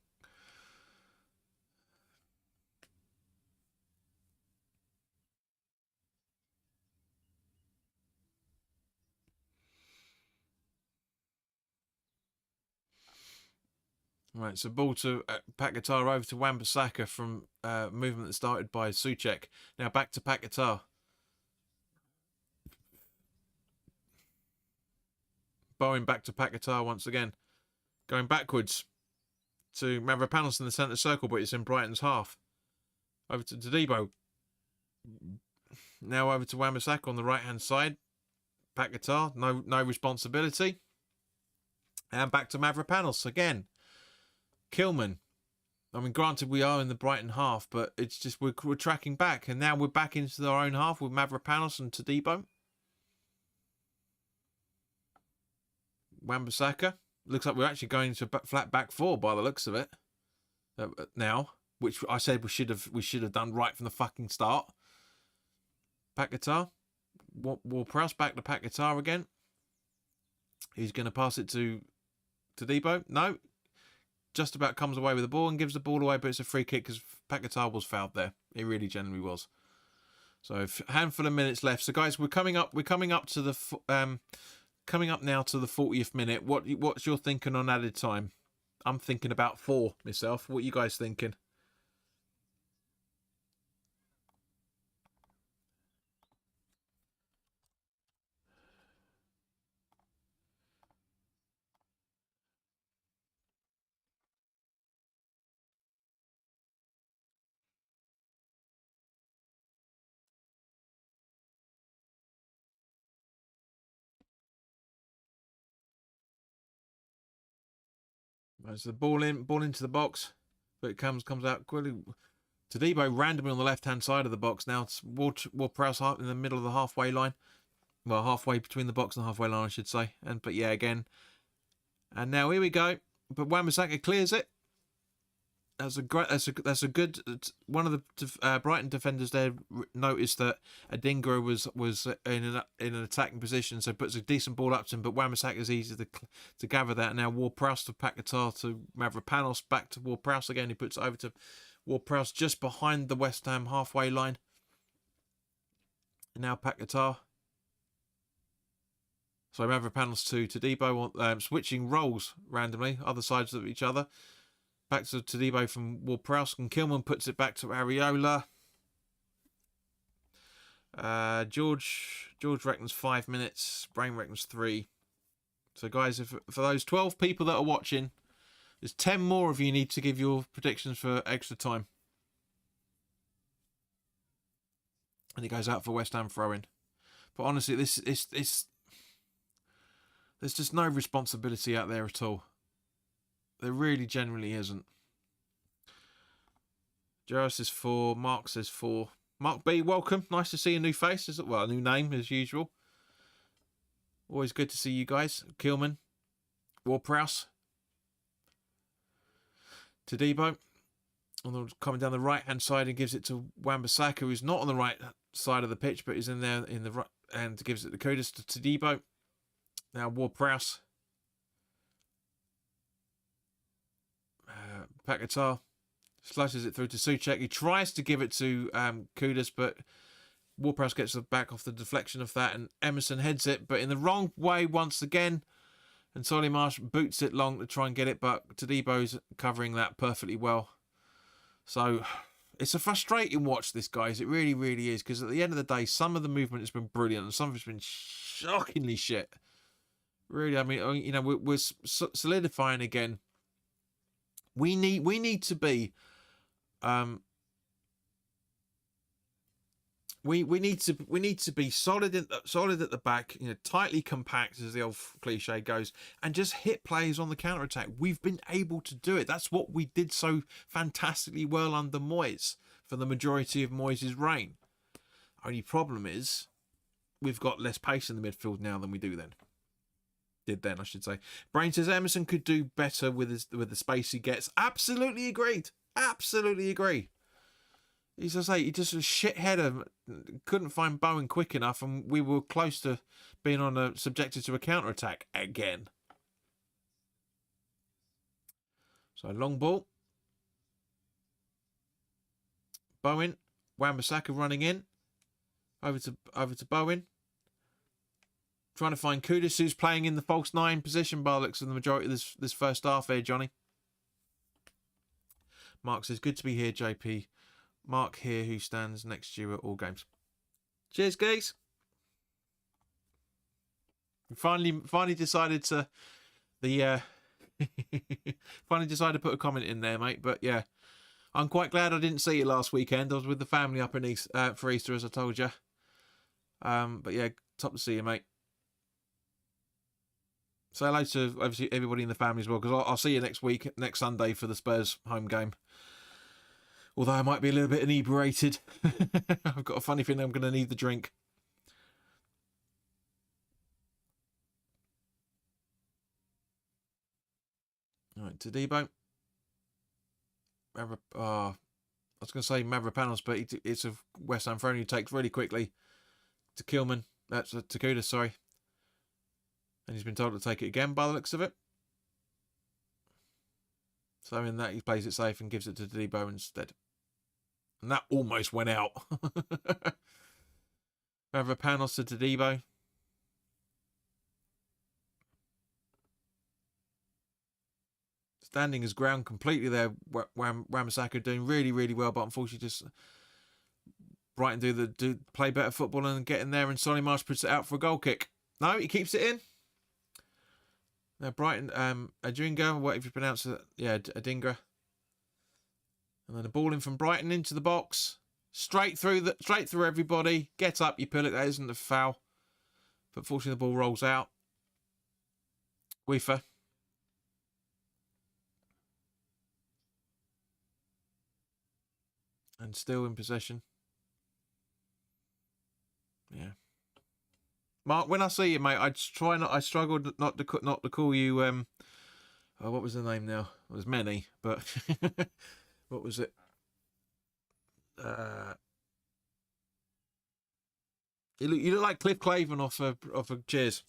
Right, so ball to Paquetá over to Wan-Bissaka from movement that started by Souček. Now back to Paquetá. Bowen back to Paquetá once again. Going backwards to Mavropanos in the centre circle, but it's in Brighton's half. Over to Todibo. Now over to Wan-Bissaka on the right-hand side. Paquetá, no responsibility. And back to Mavropanos again. Kilman. I mean, granted, we are in the Brighton half, but it's just we're tracking back, and now we're back into our own half with Mavropanos and Todibo. Wan-Bissaka. Looks like we're actually going to flat back four by the looks of it. Now, which I said we should have done right from the fucking start. Paquetá. Ward-Prowse back to Paquetá again. He's going to pass it to Todibo. No. Just about comes away with the ball and gives the ball away, but it's a free kick because Paquetá was fouled there. He really genuinely was. So a handful of minutes left. So guys, we're coming up to the coming up now to the 40th minute. What's your thinking on added time? I'm thinking about 4 myself. What are you guys thinking? There's the ball into the box, but it comes out quickly. Todibo randomly on the left-hand side of the box. Now it's Ward-Prowse in the middle of the halfway line. Well, halfway between the box and the halfway line, I should say. But yeah, again. And now here we go. But Wan-Bissaka clears it. That's a good. One of the Brighton defenders there noticed that Adingra was in an attacking position, so puts a decent ball up to him. But Wan-Bissaka is easy to gather that. Now Ward-Prowse to Paquetá to Mavropanos, back to Ward-Prowse again. He puts it over to Ward-Prowse just behind the West Ham halfway line. And now Paquetá. So Mavropanos to Todibo, switching roles randomly, other sides of each other. Back to Todibo from Ward-Prowse, and Kilman puts it back to Areola. George reckons 5 minutes. Brain reckons 3. So guys, for those 12 people that are watching, there's 10 more of you need to give your predictions for extra time. And it goes out for West Ham throw-in. But honestly, this there's just no responsibility out there at all. There really generally isn't. Gerard says 4. Mark says 4. Mark B, welcome. Nice to see a new face. Well, a new name as usual. Always good to see you guys. Kilman. Ward-Prowse. Todibo. Coming down the right-hand side and gives it to Wan-Bissaka, who's not on the right side of the pitch, but is in there in the right, and gives it to Kudus to Todibo. Now Ward-Prowse. Paquetá slices it through to Souček. He tries to give it to Kudus, but Ward-Prowse gets the back off the deflection of that, and Emerson heads it, but in the wrong way once again. And Solly Marsh boots it long to try and get it, but Todibo's covering that perfectly well. So it's a frustrating watch, this, guys. It really, really is, because at the end of the day, some of the movement has been brilliant, and some of it's been shockingly shit. Really, I mean, you know, we're solidifying again. We need to be We need to be solid solid at the back, tightly compact, as the old cliche goes, and just hit players on the counter attack. We've been able to do it. That's what we did so fantastically well under Moyes for the majority of Moyes' reign. Only problem is we've got less pace in the midfield now than we do then. Did then, I should say. Brain says Emerson could do better with the space he gets. Absolutely agreed. Absolutely agree. He's just he just a shitheader. Couldn't find Bowen quick enough, and we were close to being subjected to a counter attack again. So long ball. Bowen, Wan-Bissaka running in. Over to Bowen. Trying to find Kudus, who's playing in the false 9 position by the looks of the majority of this first half here, Johnny. Mark says, good to be here, JP. Mark here, who stands next to you at all games. Cheers, guys. Finally decided to finally decided to put a comment in there, mate. But yeah, I'm quite glad I didn't see you last weekend. I was with the family up in for Easter, as I told you. But yeah, top to see you, mate. Say hello to obviously everybody in the family as well, because I'll see you next Sunday for the Spurs home game. Although I might be a little bit inebriated. I've got a funny feeling I'm going to need the drink. All right, to Debo. I was going to say Mavropanos, but it's a West Ham throw who takes really quickly to Kilman. That's to Kudus, sorry. And he's been told to take it again by the looks of it. So in that, he plays it safe and gives it to Debo instead. And that almost went out. Mavropanos to Debo. Standing his ground completely there. Wan-Bissaka doing really, really well, but unfortunately just Brighton play better football and get in there, and Solly Marsh puts it out for a goal kick. No, he keeps it in. Now Brighton, Adingra, whatever you pronounce it, yeah, Adingra. And then a ball in from Brighton into the box, straight through everybody. Get up, you pull it. That isn't a foul, but fortunately the ball rolls out. Weefer. And still in possession. Yeah. Mark, when I see you, mate, I struggled not to call you. What was the name now? It was many, but what was it? You look like Cliff Clavin off of Cheers.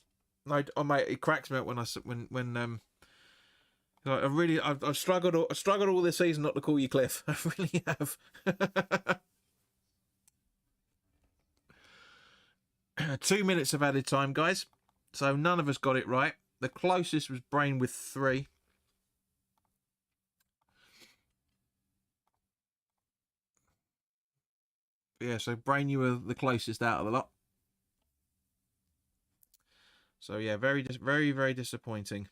No, oh, mate, it cracks me up when I've struggled all this season not to call you Cliff. I really have. 2 minutes of added time, guys. So none of us got it right. The closest was Brain with 3. But yeah, so Brain, you were the closest out of the lot. So yeah, very, very disappointing.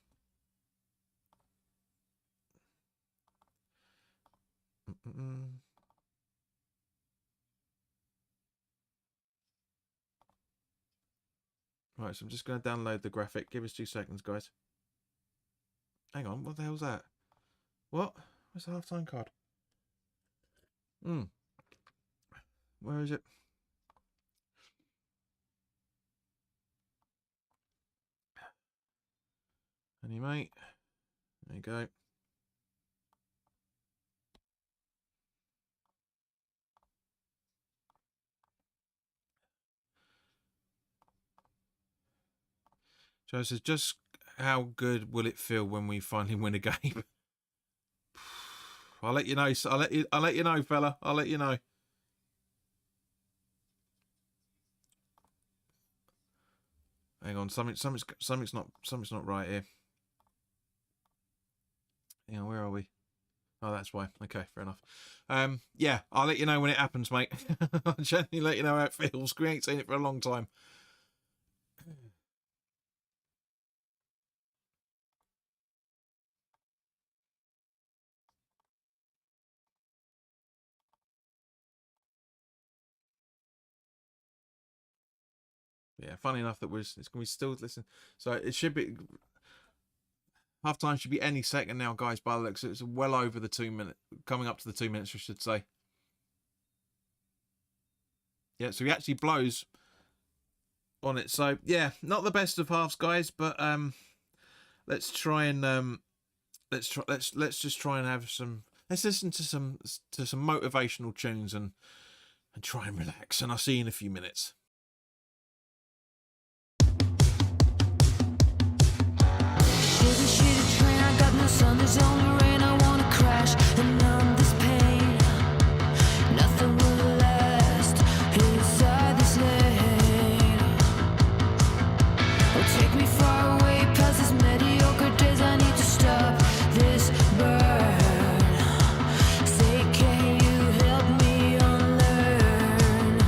Right, so I'm just going to download the graphic. Give us 2 seconds, guys. Hang on, what the hell's that? What? Where's the half-time card? Where is it? Any mate? There you go. Joe says, just how good will it feel when we finally win a game? I'll let you know. I'll let you know, fella. I'll let you know. Hang on, something's not right here. Hang on, where are we? Oh, that's why. Okay, fair enough. Yeah, I'll let you know when it happens, mate. I'll gently let you know how it feels. We ain't seen it for a long time. Yeah, funny enough that it's going to be still listen. So it should be half time should be any second now, guys. By the looks, it's well over the 2 minute, coming up to the 2 minutes, I should say. Yeah, so he actually blows on it. So yeah, not the best of halves, guys. But let's try and let's just try and have some. Let's listen to some motivational tunes and try and relax. And I'll see you in a few minutes. Sun, there's only rain, I wanna crash and numb this pain. Nothing will last inside this lane. Oh, take me far away past these mediocre days. I need to stop this burn. Say, can you help me unlearn?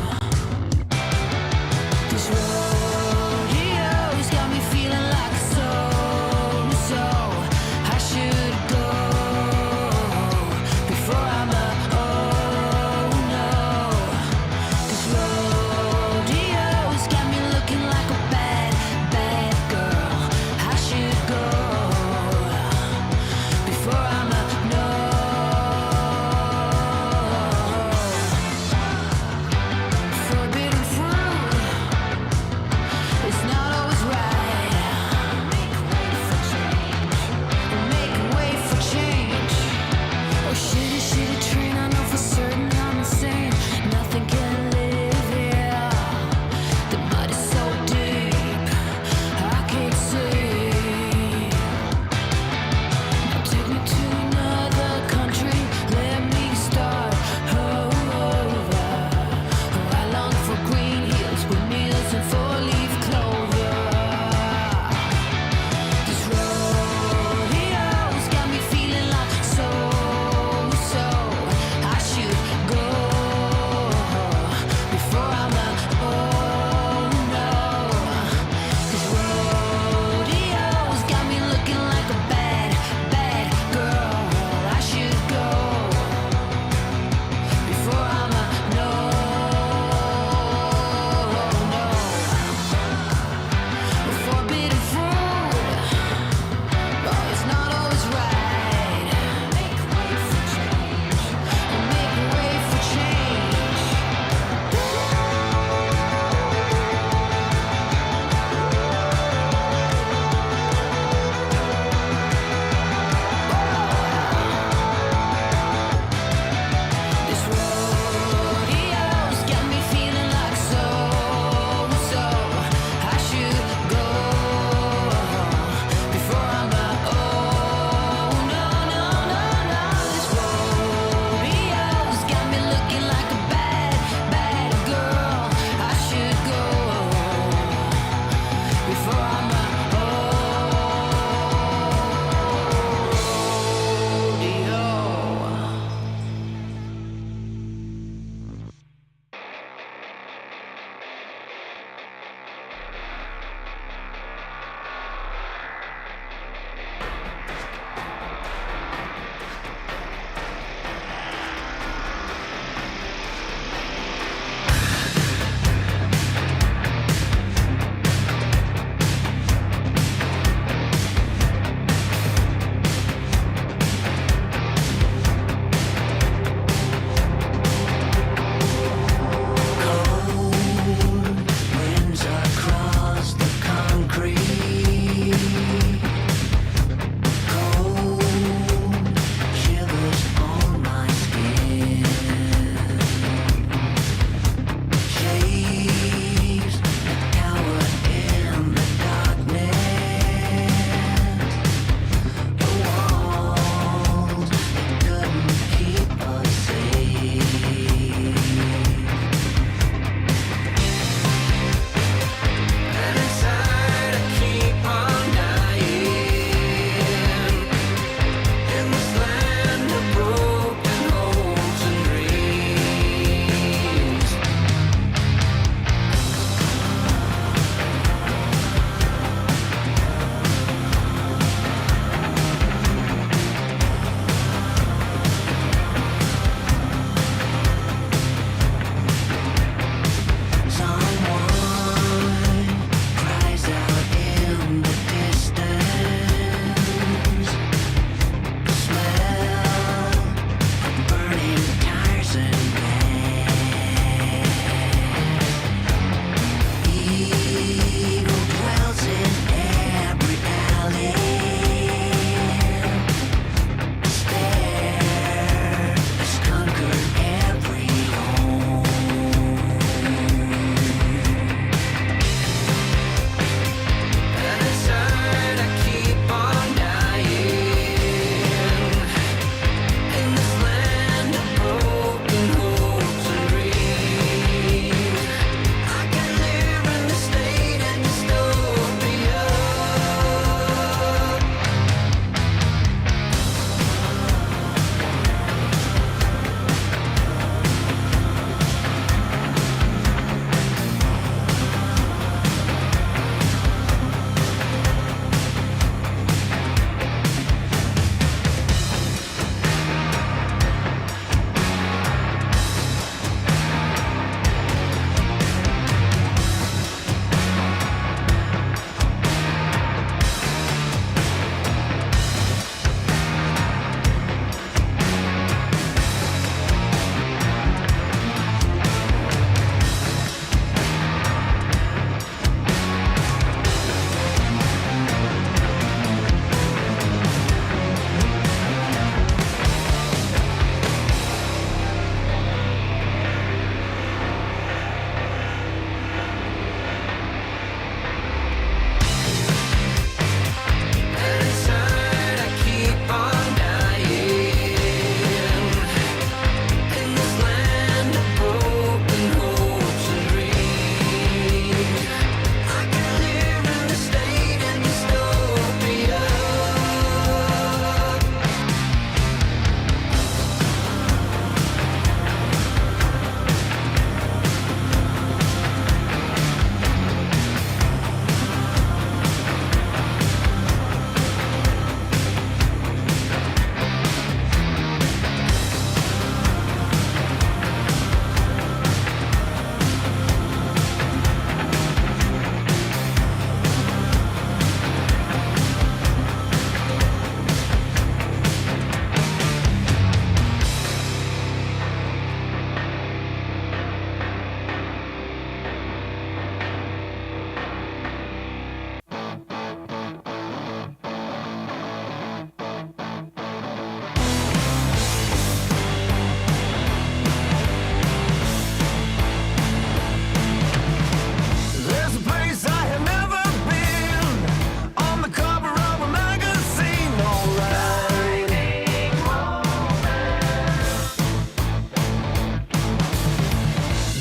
alright.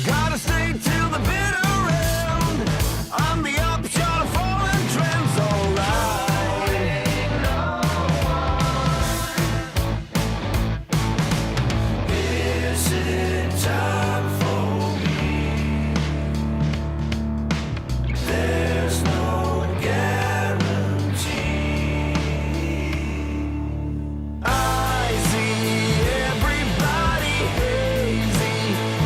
Gotta stay till the bitter end. I'm the upshot of fallen trends, alright. Is it time for me? There's no guarantee. I see everybody hazy.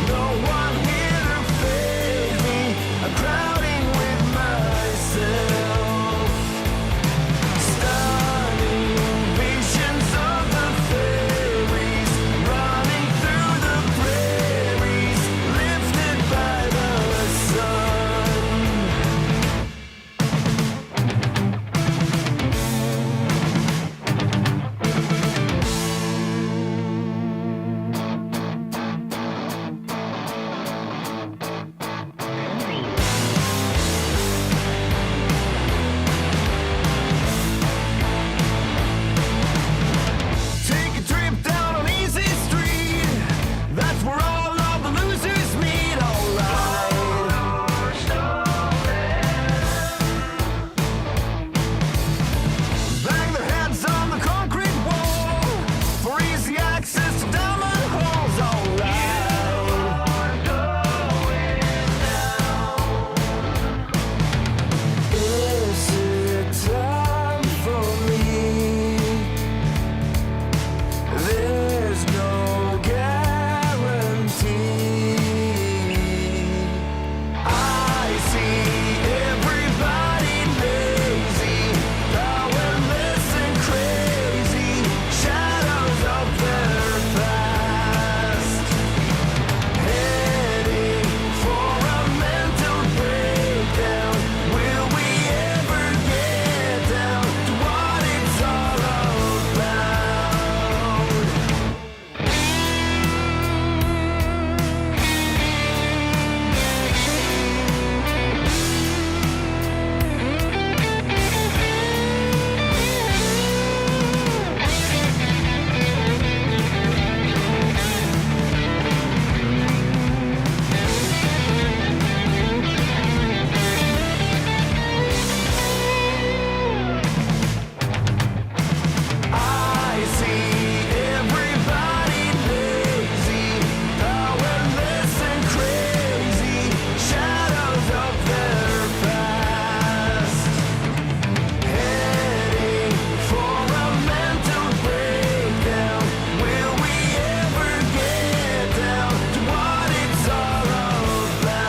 No one here to fade me. I'm crowding with myself. Stunning visions of the fairies running through the prairies, lifted by the sun. Take a trip down on Easy Street. That's where all of the losers meet, alright. Bang their heads on the concrete wall for easy access to diamond holes, alright. Is it time for me? There's no guarantee. I see everybody lazy, powerless and crazy, shadows of their past, heading for a mental breakdown. Will we ever get down to what it's all about? I see everybody lazy, powerless and crazy, shadows of their past, heading for a mental breakdown. Will we ever get down to what it's all about?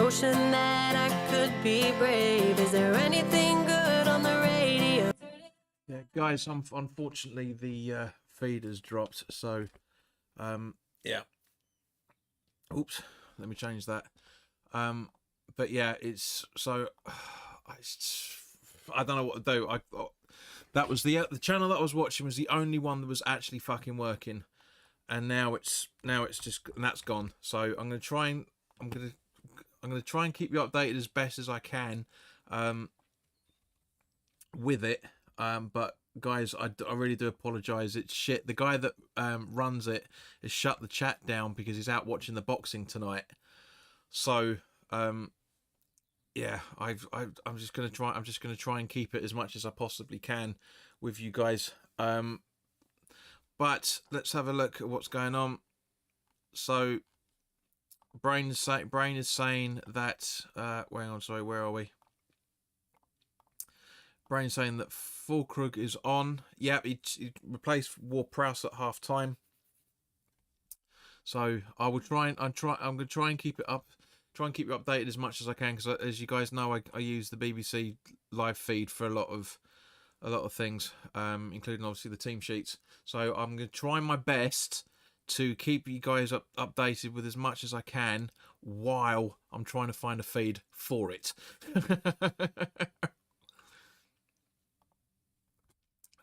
notion that I could be brave. Is there anything good on the radio? Yeah, guys, unfortunately the feed has dropped, so yeah. Oops, let me change that. But yeah, it's so I don't know what to do. That was the channel that I was watching was the only one that was actually fucking working, and now it's just, and that's gone. So I'm gonna try and keep you updated as best as I can with it. But guys, I really do apologize. It's shit. The guy that runs it has shut the chat down because he's out watching the boxing tonight. So yeah, I'm just gonna try and keep it as much as I possibly can with you guys. But let's have a look at what's going on. So Brain is saying that hang on, sorry, where are we? Brain saying that Fulkrug is on. Yep, he replaced Ward-Prowse at half time. So I'm gonna try and keep it up. Try and keep you updated as much as I can, because as you guys know, I use the BBC live feed for a lot of things, including obviously the team sheets. So I'm going to try my best to keep you guys updated with as much as I can while I'm trying to find a feed for it.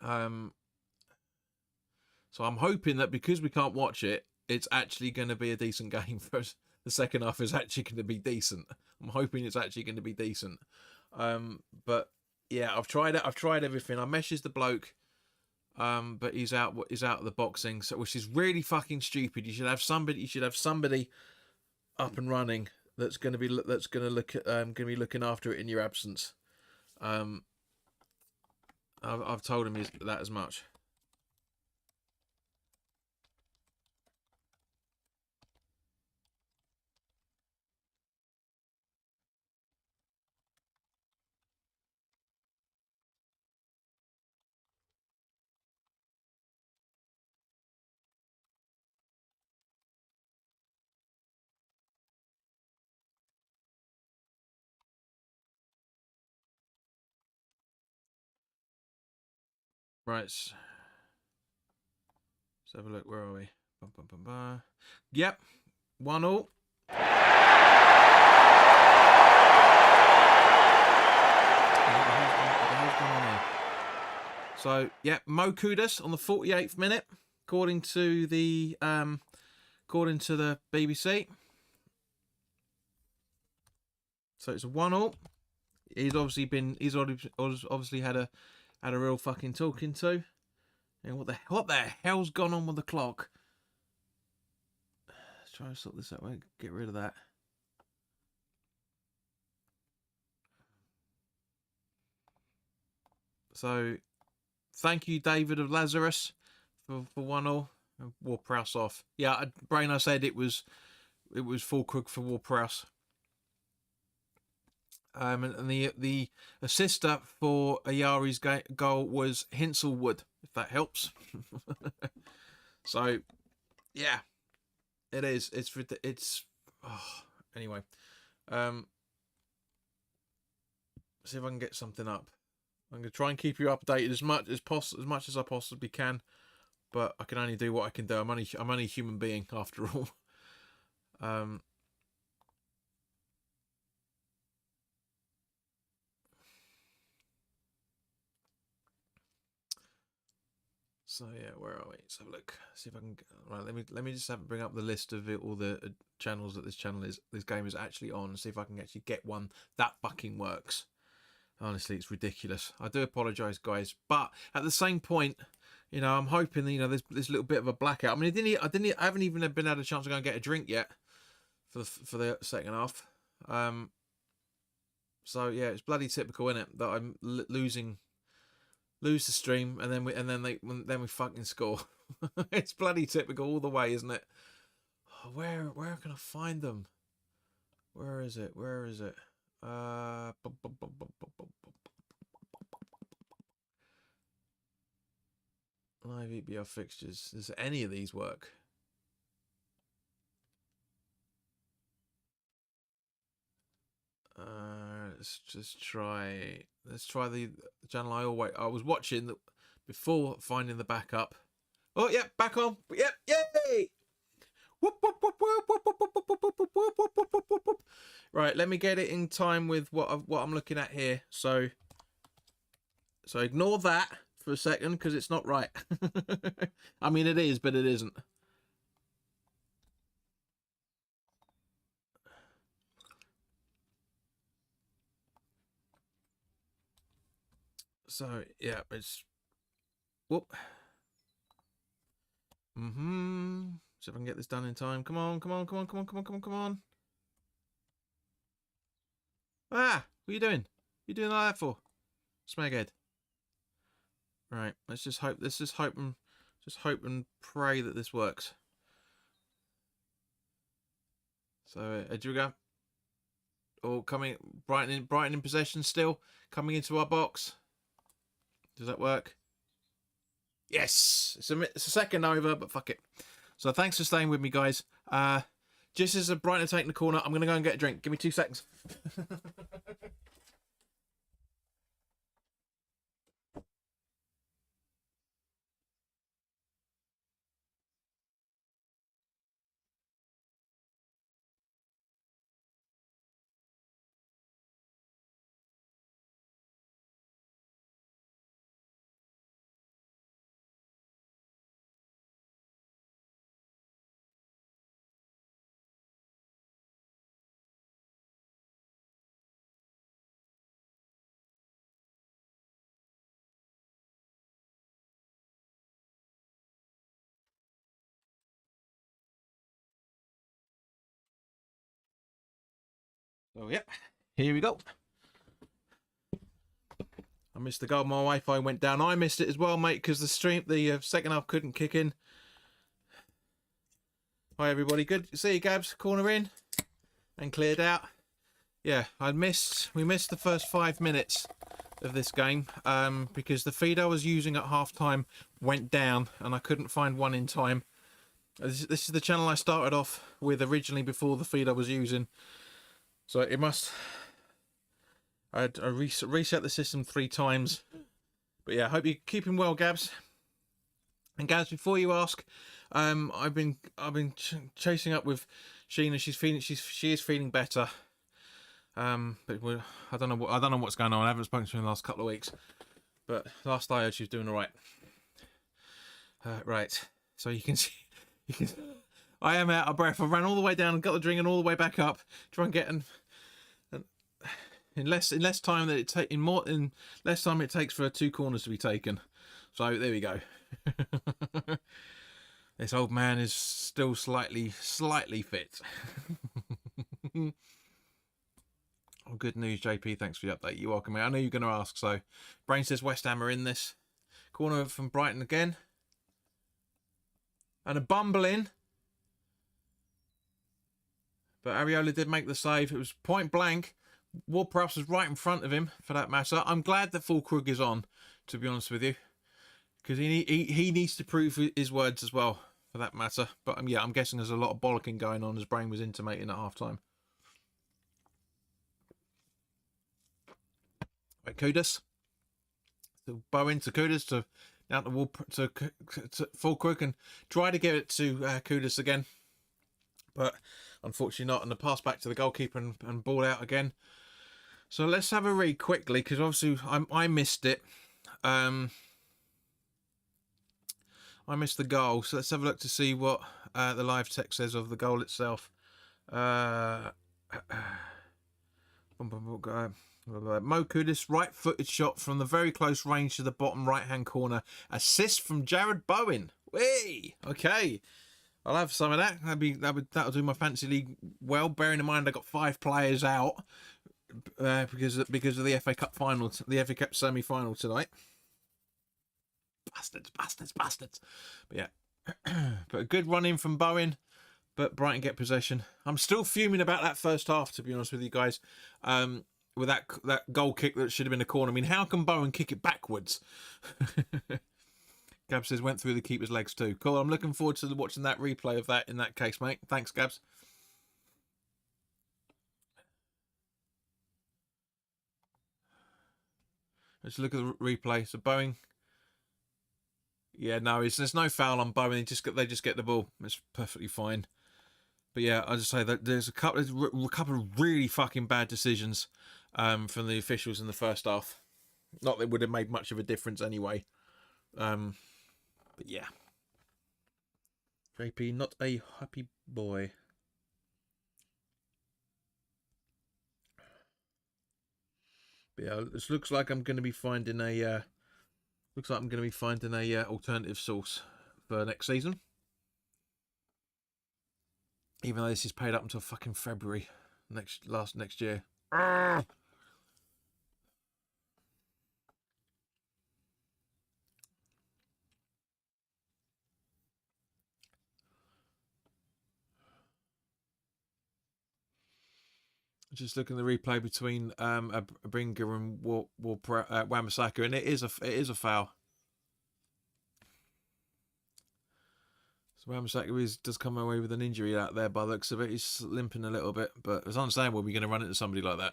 So I'm hoping that because we can't watch it, it's actually going to be a decent game for us. The second half is actually going to be decent. I'm hoping it's actually going to be decent. But yeah, I've tried everything. I messaged the bloke, but he's out of the boxing, so which is really fucking stupid. You should have somebody up and running that's going to be looking after it in your absence. I've told him that as much. Right. Let's have a look. Where are we? Bum, bum, bum, bum. Yep. 1-1. So yeah, Mo Kudus on the 48th minute, according to the BBC. So it's a 1-1. He's obviously had a real fucking talking to. And what the hell's gone on with the clock? Let's try and sort this out. Get rid of that. So thank you, David of Lazarus, for 1-1. Ward-Prowse off. Yeah, Brain, I said it was Fulkrug for Ward-Prowse. And the assister for Ayari's goal was Hinselwood, if that helps. So, yeah, it is. It's. Oh, anyway, see if I can get something up. I'm gonna try and keep you updated as much as I possibly can, but I can only do what I can do. I'm only a human being after all. So yeah, where are we? Let's have a look. See if I can. Right, let me just bring up the list of all the channels that this game is actually on. See if I can actually get one that fucking works. Honestly, it's ridiculous. I do apologise, guys, but at the same point, you know, I'm hoping that, there's this little bit of a blackout. I mean, I haven't even been had a chance to go and get a drink yet for the second half. So yeah, it's bloody typical, isn't it, that I'm lose the stream and then we fucking score. It's bloody typical all the way, isn't it? Oh, where can I find them? Where is it? Live EPL fixtures. Does any of these work? let's just try. Let's try the channel I was watching before finding the backup. Oh, yeah, back on. Yep, yay! Right, let me get it in time with what I'm looking at here. So ignore that for a second because it's not right. I mean, it is, but it isn't. So yeah, it's whoop. See if I can get this done in time. Come on, come on, come on, come on, come on, come on, come on. Ah, what are you doing? What are you doing like that for? Smeghead. Right, let's just hope. Let's just hope and pray that this works. So, Edriga, or coming, Brighton in possession still, coming into our box. Does that work? Yes, it's a second over, but fuck it. So thanks for staying with me, guys. Just as a Brighton taking the corner, I'm gonna go and get a drink. Give me 2 seconds. So yeah, here we go. I missed the goal. My Wi-Fi went down. I missed it as well, mate, because the second half couldn't kick in. Hi everybody, good to see you, Gabs. Corner in and cleared out. Yeah, we missed the first 5 minutes of this game because the feed I was using at half time went down and I couldn't find one in time. This is the channel I started off with originally before the feed I was using, so it must. I reset the system 3 times, but yeah, I hope you're keeping well, Gabs. And Gabs, before you ask, I've been chasing up with Sheena. She is feeling better. But I don't know what's going on. I haven't spoken to her in the last couple of weeks, but last I heard she was doing all right. Right, so you can see, I am out of breath. I ran all the way down and got the drink and all the way back up. Try and get in less time that in less time it takes for 2 corners to be taken. So there we go. This old man is still slightly fit. Oh, good news, JP. Thanks for the update. You're welcome, mate. I know you're going to ask. So, Brain says West Ham are in this. Corner from Brighton again. And a bumble in. But Areola did make the save. It was point blank. Ward-Prowse was right in front of him, for that matter. I'm glad that Fulkrug is on, to be honest with you. Because he needs to prove his words as well, for that matter. But yeah, I'm guessing there's a lot of bollocking going on, as Brain was intimating at half-time. Right, Kudus. To Bowen, to Kudus, to down the wall to Fulkrug, and try to give it to Kudus again. But unfortunately not, and the pass back to the goalkeeper and ball out again. So let's have a read quickly, because obviously I missed it. I missed the goal, so let's have a look to see what the live text says of the goal itself. Mo Kudus, right-footed shot from the very close range to the bottom right-hand corner. Assist from Jared Bowen. Whee! Okay, I'll have some of that. That'll do my fantasy league well. Bearing in mind I got 5 players out because of the FA Cup final, the FA Cup semi-final tonight. Bastards. But yeah, but a good run in from Bowen. But Brighton get possession. I'm still fuming about that first half, to be honest with you guys. With that goal kick that should have been a corner. I mean, how can Bowen kick it backwards? Gabs says went through the keeper's legs too. Cool. I'm looking forward to watching that replay of that in that case, mate. Thanks, Gabs. Let's look at the replay. So Bowen. Yeah, no, there's no foul on Bowen. They just get the ball. It's perfectly fine. But yeah, I just say that there's a couple of really fucking bad decisions from the officials in the first half. Not that it would have made much of a difference anyway. But yeah, JP, not a happy boy. But yeah, this looks like I'm going to be finding a alternative source for next season. Even though this is paid up until fucking February next year. Just looking at the replay between Abringer and Wan-Bissaka, and it is a foul. So Wan-Bissaka does come away with an injury out there by the looks of it. He's limping a little bit, but it's understandable we're going to run into somebody like that.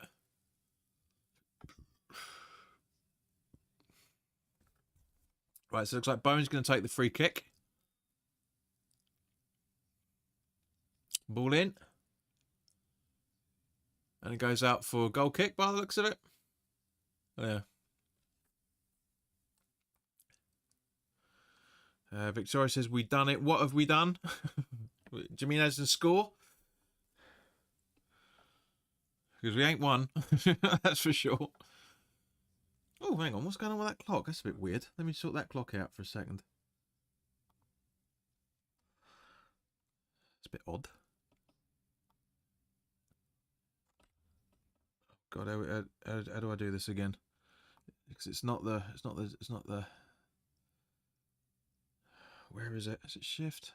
Right, so it looks like Bowen's going to take the free kick. Ball in. And it goes out for a goal kick by the looks of it. Yeah. Victoria says, we done it. What have we done? Do you mean as in score? Because we ain't won. That's for sure. Oh, hang on. What's going on with that clock? That's a bit weird. Let me sort that clock out for a second. It's a bit odd. God, how do I do this again? Because it's not the. Where is it? Is it shift?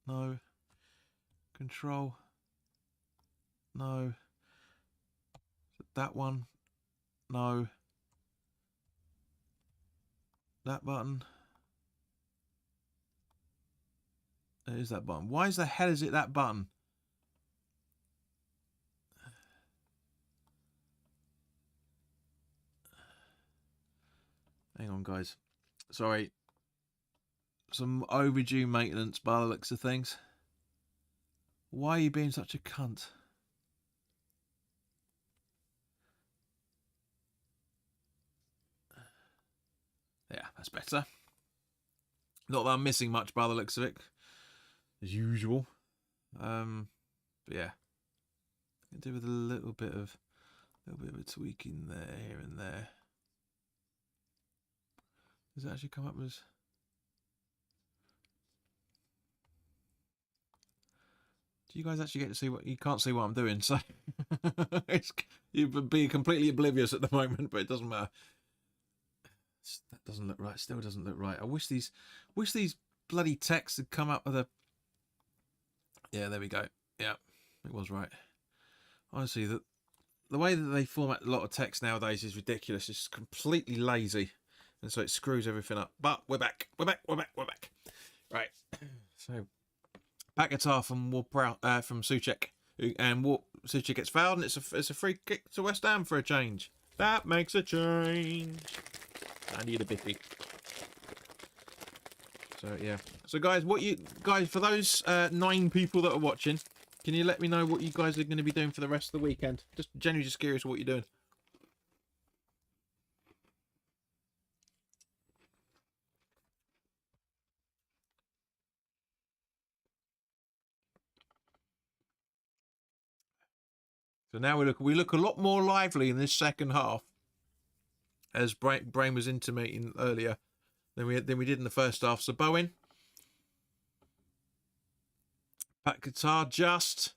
No. Control. No. That one. No. That button. It is that button. Why is the hell is it that button? Hang on, guys. Sorry. Some overdue maintenance by the looks of things. Why are you being such a cunt? Yeah, that's better. Not that I'm missing much by the looks of it, as usual. But yeah, I can do with a little bit of a tweaking there, here and there. Does it actually come up as? Do you guys actually get to see what you can't see what I'm doing? So you'd be completely oblivious at the moment, but it doesn't matter. That doesn't look right. Still doesn't look right. I wish these bloody texts had come up with a. Yeah, there we go. Yeah, it was right. Honestly, the way that they format a lot of text nowadays is ridiculous. It's completely lazy, and so it screws everything up. But we're back. We're back. Right. So back guitar from Souček, and Souček gets fouled, and it's a free kick to West Ham for a change. That makes a change. I need a biffy. So yeah. So guys, for those 9 people that are watching, can you let me know what you guys are going to be doing for the rest of the weekend? Just genuinely just curious what you're doing. So now we look a lot more lively in this second half, as Brain was intimating earlier, than we did in the first half. So Bowen, back guitar, just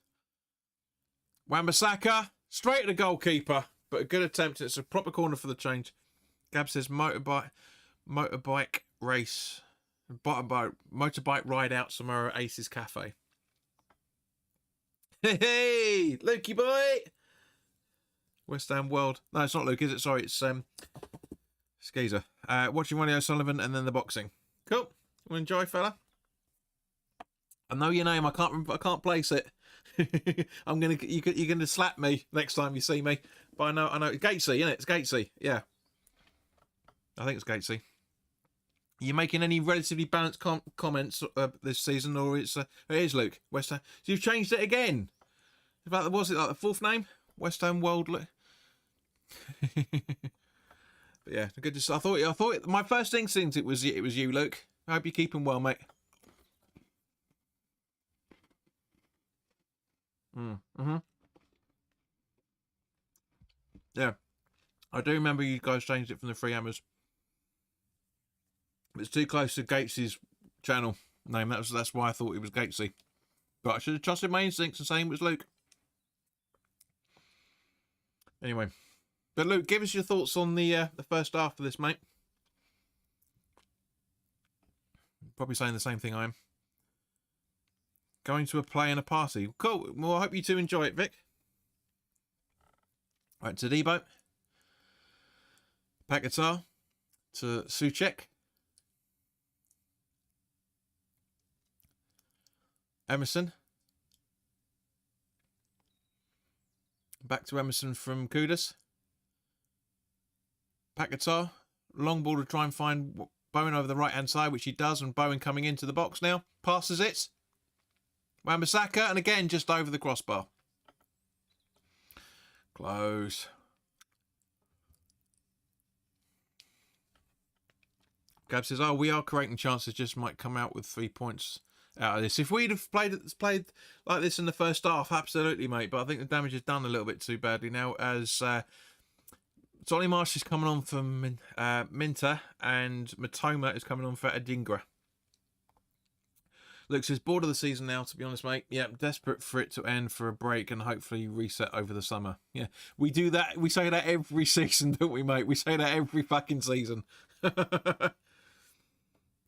Wan-Bissaka straight at the goalkeeper, but a good attempt. It's a proper corner for the change. Gab says motorbike race, motorbike ride out somewhere at Ace's Cafe. Hey, Lukey boy! West Ham World. No, it's not Luke, is it? Sorry, it's Skeezer. Watching Ronnie O'Sullivan and then the boxing. Cool. You enjoy, fella? I know your name. I can't place it. You're gonna slap me next time you see me. But I know. Gatesy, isn't it? It's Gatesy. Yeah. I think it's Gatesy. Are you making any relatively balanced comments this season, or it is Luke West Ham? So you've changed it again. About was it like the fourth name? West Ham World. But yeah, good to. I thought my first instinct it was you, Luke. I hope you're keeping well, mate. Mm-hmm. Yeah, I do remember you guys changed it from the Free Hammers. It's too close to Gates's channel name. That's why I thought it was Gatesy. But I should have trusted my instincts and saying it was Luke. Anyway, but Luke, give us your thoughts on the first half of this, mate. Probably saying the same thing I am. Going to a play and a party. Cool. Well, I hope you two enjoy it, Vic. Right, to Debo. Paquetá. To Souček. Emerson. Back to Emerson from Kudus. Paquetá. Long ball to try and find Bowen over the right-hand side, which he does, and Bowen coming into the box now. Passes it. Wan-Bissaka, and again, just over the crossbar. Close. Gab says, we are creating chances, just might come out with 3 points out of this. If we'd have played like this in the first half, absolutely, mate. But I think the damage is done a little bit too badly now, as Solly Marsh is coming on for Minter, and Matoma is coming on for Adingra. Luke says, bored of the season now, to be honest, mate. Yeah, desperate for it to end, for a break, and hopefully reset over the summer. Yeah, we do that. We say that every season, don't we, mate? We say that every fucking season.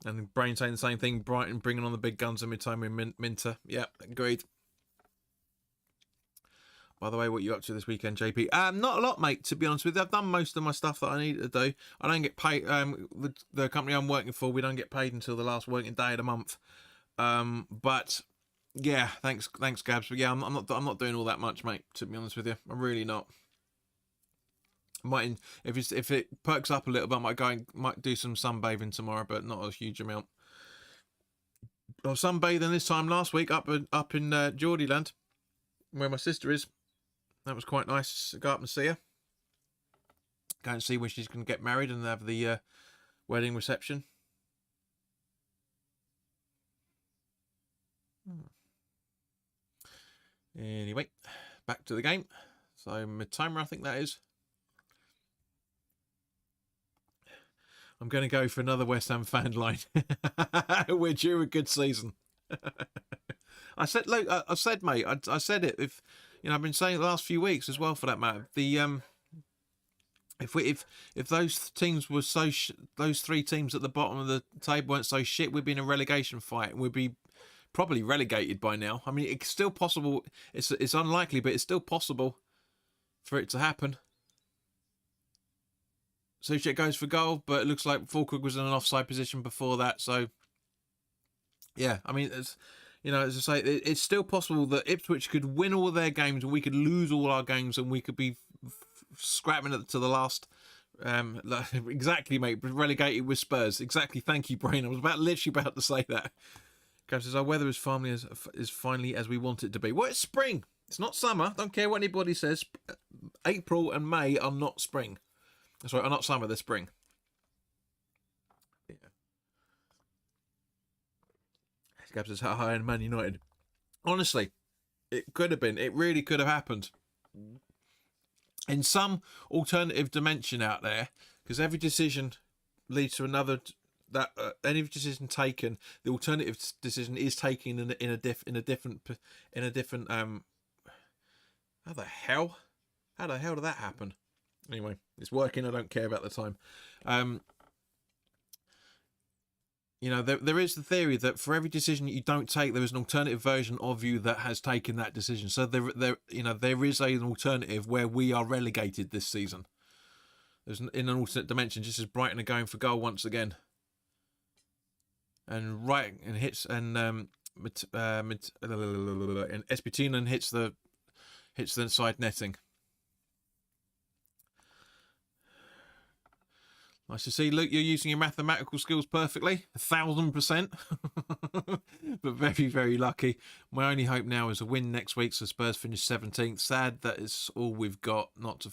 And Brain saying the same thing. Brighton bringing on the big guns in Mitoma and Minter. Yeah, agreed. By the way, what are you up to this weekend, JP? Not a lot, mate, to be honest with you. I've done most of my stuff that I need to do. I don't get paid. The company I'm working for, we don't get paid until the last working day of the month. But yeah, thanks, Gabs. But yeah, I'm not doing all that much, mate. To be honest with you, I'm really not. Might if it perks up a little bit, I might do some sunbathing tomorrow, but not a huge amount. I was sunbathing this time last week up in Geordieland, where my sister is. That was quite nice. Go up and see her. Go and see when she's going to get married and have the wedding reception. Anyway, back to the game. So mid-timer, I think that is. I'm going to go for another West Ham fan line. We're due a good season. I said, look, I said, mate, I said it. If I've been saying it the last few weeks as well, for that matter. The if those teams were those three teams at the bottom of the table weren't so shit, we'd be in a relegation fight and we'd be probably relegated by now. I mean, it's still possible. It's unlikely, but it's still possible for it to happen. Souček goes for goal, but it looks like Fulkrug was in an offside position before that. So, yeah, I mean, as I say, it's still possible that Ipswich could win all their games and we could lose all our games and we could be scrapping it to the last. Exactly, mate. Relegated with Spurs. Exactly. Thank you, Brain. I was literally about to say that. Gav says, our weather is finally as we want it to be. Well, it's spring. It's not summer. Don't care what anybody says. April and May are not spring. Sorry, are not summer, they're spring. Yeah. Gav says, how high in Man United? Honestly, it could have been. It really could have happened. In some alternative dimension out there, because every decision leads to another. That any decision taken, the alternative decision is taken in a different. How the hell did that happen? Anyway, it's working. I don't care about the time. There is the theory that for every decision that you don't take, there is an alternative version of you that has taken that decision. So there is an alternative where we are relegated this season. There's in an alternate dimension, just as Brighton are going for goal once again. And hits and Espitinen hits the side netting. Nice to see, Luke, you're using your mathematical skills perfectly. 1,000%. But very, very lucky. My only hope now is a win next week, so Spurs finish 17th. Sad that it's all we've got, not to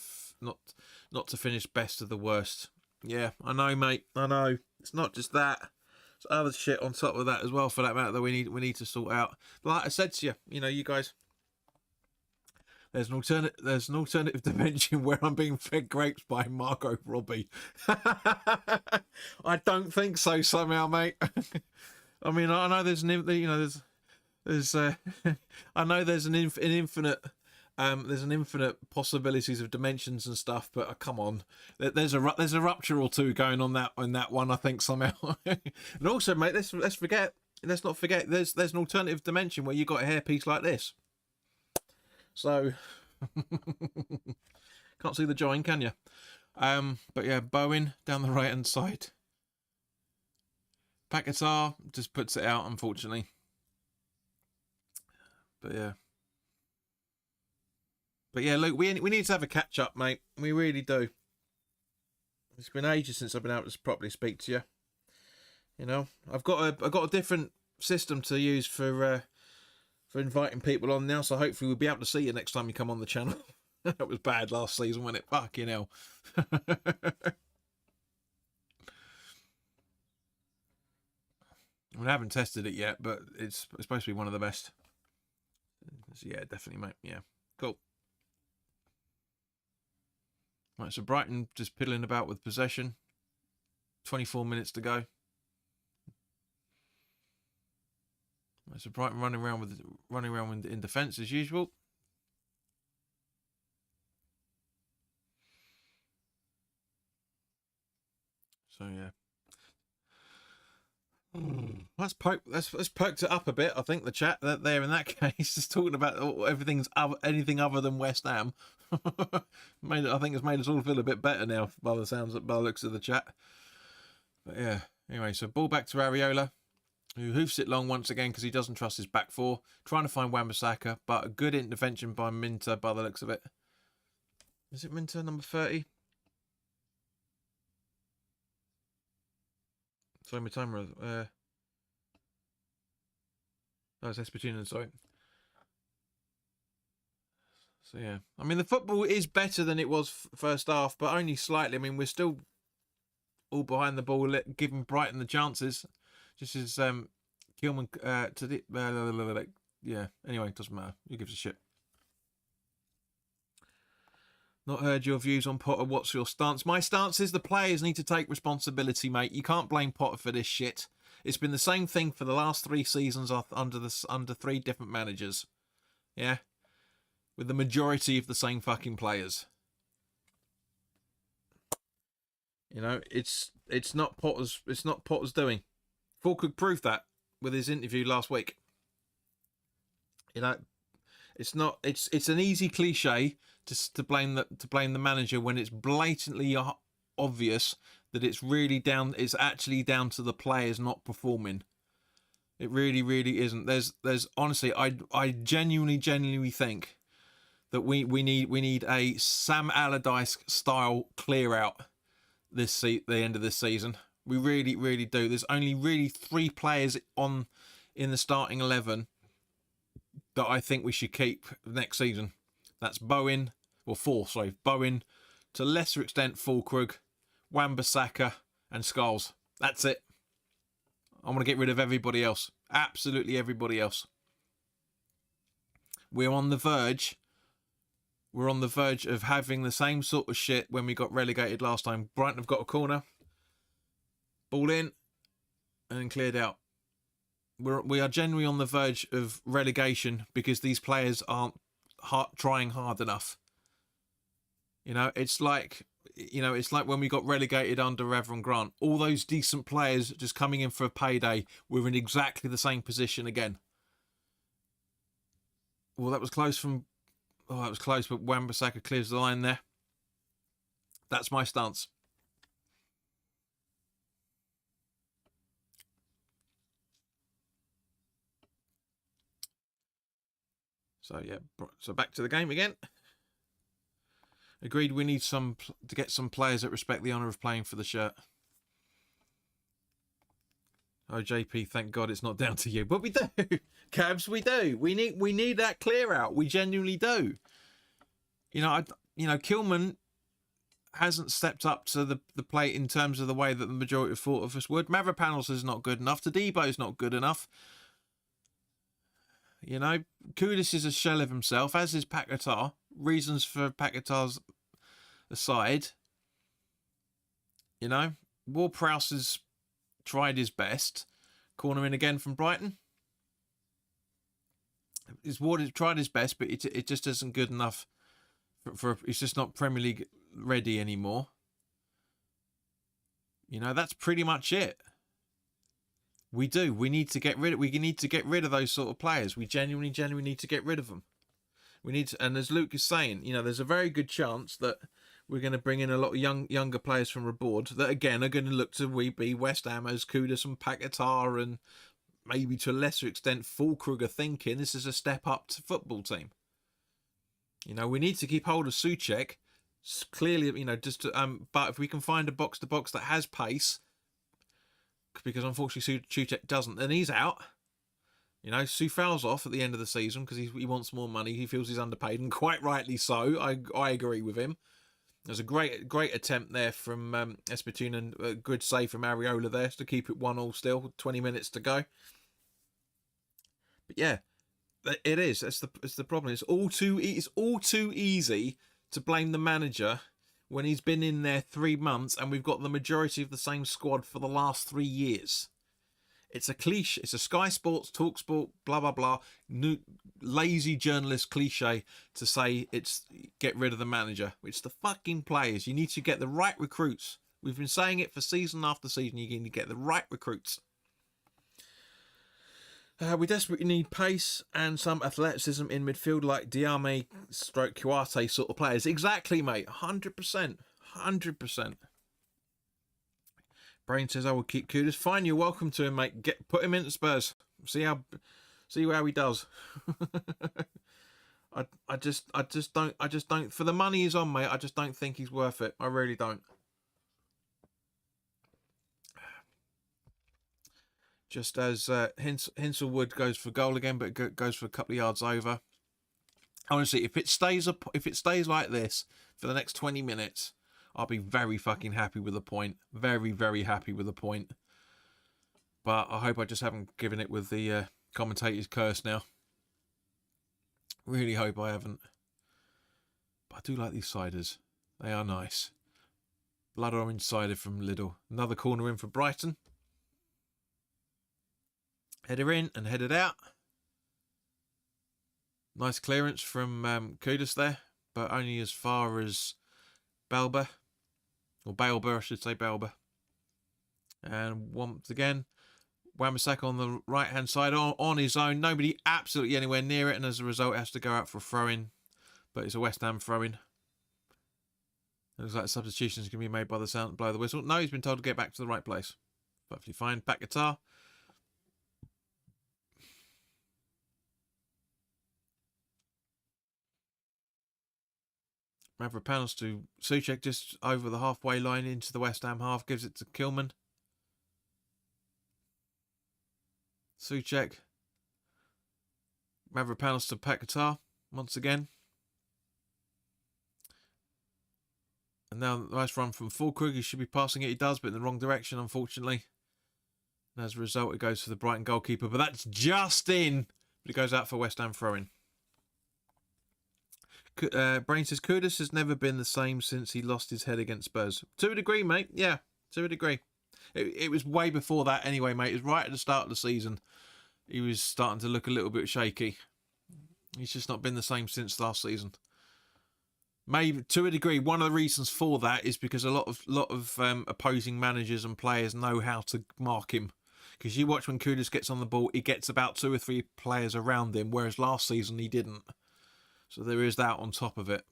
finish best of the worst. Yeah, I know, mate. I know. It's not just that. It's other shit on top of that as well, for that matter, that we need to sort out. Like I said to you, you guys, there's an alternative dimension where I'm being fed grapes by Margot Robbie. I don't think so somehow, mate. I mean, I know there's I know there's an infinite possibilities of dimensions and stuff, but come on, there's a rupture or two going on that one, I think, somehow. And also, mate, let's not forget there's an alternative dimension where you got a hairpiece like this. So can't see the join, can you? But yeah, Bowen down the right hand side. Paquetá just puts it out, unfortunately. But yeah, Luke, we need to have a catch up, mate. We really do. It's been ages since I've been able to properly speak to you. I've got a different system to use for inviting people on now, so hopefully we'll be able to see you next time you come on the channel. That was bad last season, wasn't it? Fucking hell. I haven't tested it yet, but it's supposed to be one of the best. So yeah, definitely, mate. Yeah, cool. Right, so Brighton just piddling about with possession. 24 minutes to go. Right, so Brighton running around in defence as usual. So yeah. Let's poked it up a bit. I think the chat that there in that case is talking about anything other than West Ham. I think it's made us all feel a bit better now by the looks of the chat. But yeah, anyway, so ball back to Areola, who hoofs it long once again because he doesn't trust his back four, trying to find Wan-Bissaka, but a good intervention by Minter by the looks of it. Is it Minter, number 30? Sorry, my timer. Oh, it's Esposito, sorry. So yeah, I mean the football is better than it was first half, but only slightly. I mean we're still all behind the ball, giving Brighton the chances. Just as Kilman to the yeah. Anyway, it doesn't matter. Who gives a shit? Not heard your views on Potter. What's your stance? My stance is the players need to take responsibility, mate. You can't blame Potter for this shit. It's been the same thing for the last 3 seasons under 3 different managers. Yeah, with the majority of the same fucking players. It's not Potter's doing. Fulcook proved that with his interview last week. It's not. It's an easy cliche to blame the manager when it's blatantly obvious that it's actually down to the players not performing. It really, really isn't. There's honestly, I genuinely think that we need a Sam Allardyce style clear out the end of this season. We really, really do. There's only really 3 players in the starting 11 that I think we should keep next season. That's Bowen, or 4, sorry. Bowen, to a lesser extent Fulkrug, Wan-Bissaka and Scholes. That's it. I want to get rid of everybody else. Absolutely everybody else. We're on the verge of having the same sort of shit when we got relegated last time. Brighton have got a corner, ball in, and then cleared out. We are genuinely on the verge of relegation because these players aren't trying hard enough. It's like when we got relegated under Reverend Grant. All those decent players just coming in for a payday. We're in exactly the same position again. Well, that was close but Wan-Bissaka clears the line there. That's my stance. So yeah, so back to the game again. Agreed. We need to get some players that respect the honour of playing for the shirt. Oh, JP, thank God it's not down to you, but we do, Cabs. We do. We need that clear out. We genuinely do. Kilman hasn't stepped up to the plate in terms of the way that the majority of thought of us would. Mavropanos is not good enough. Tadebo's not good enough. Kudus is a shell of himself, as is Paquetá. Reasons for Paquetá's aside. Ward-Prowse has tried his best. Corner in again from Brighton. Ward has tried his best, but it just isn't good enough. It's just not Premier League ready anymore. That's pretty much it. We need to get rid of those sort of players. We genuinely need to get rid of them. And as Luke is saying, there's a very good chance that we're going to bring in a lot of younger players from abroad that again are going to look to be West Ham as Kudus and Paquetá and maybe to a lesser extent Fulkrug are thinking this is a step up to football team. We need to keep hold of Souček. Clearly, but if we can find a box to box that has pace, because unfortunately Souček doesn't, then he's out. Soufal's off at the end of the season because he wants more money. He feels he's underpaid, and quite rightly so. I agree with him. There's a great attempt there from Espitune and a good save from Areola there to keep it 1-1 still. 20 minutes to go. But yeah, it is. It's the problem. It's all too easy to blame the manager when he's been in there 3 months and we've got the majority of the same squad for the last 3 years. It's a cliche. It's a Sky Sports, TalkSport, blah, blah, blah, lazy journalist cliche to say it's get rid of the manager. It's the fucking players. You need to get the right recruits. We've been saying it for season after season. You need to get the right recruits. We desperately need pace and some athleticism in midfield like Diame / Kouate sort of players. Exactly, mate. 100%. 100%. Brain says I will keep Kudus. Fine, you're welcome to him, mate. Put him into Spurs. See how he does. I just don't. For the money he's on, mate, I just don't think he's worth it. I really don't. Just as Hinselwood goes for goal again, but goes for a couple of yards over. Honestly, if it stays like this for the next 20 minutes, I'll be very fucking happy with a point. Very, very happy with a point. But I hope I just haven't given it with the commentator's curse now. Really hope I haven't. But I do like these ciders. They are nice. Blood orange cider from Lidl. Another corner in for Brighton. Header in and headed out. Nice clearance from Kudus there, but only as far as Balba. Or Balba, I should say Balba. And once again, Wan-Bissaka on the right-hand side on his own. Nobody absolutely anywhere near it, and as a result, has to go out for a throw-in. But it's a West Ham throw-in. Looks like substitutions can be made by the sound blow the whistle. No, he's been told to get back to the right place. Perfectly fine. Paquetá. Mavropanos to Souček just over the halfway line into the West Ham half. Gives it to Kilman. Souček. Mavropanos to Paquetá once again. And now nice run from Fulkrug. He should be passing it. He does, but in the wrong direction, unfortunately. And as a result, it goes to the Brighton goalkeeper. But that's just in. But it goes out for West Ham throw-in. Brain says Kudus has never been the same since he lost his head against Spurs. To a degree, mate. Yeah, to a degree. It was way before that anyway, mate. It was right at the start of the season. He was starting to look a little bit shaky. He's just not been the same since last season. Maybe to a degree, one of the reasons for that is because a lot of opposing managers and players know how to mark him. Because you watch when Kudus gets on the ball, he gets about 2 or 3 players around him, whereas last season he didn't. So there is that on top of it.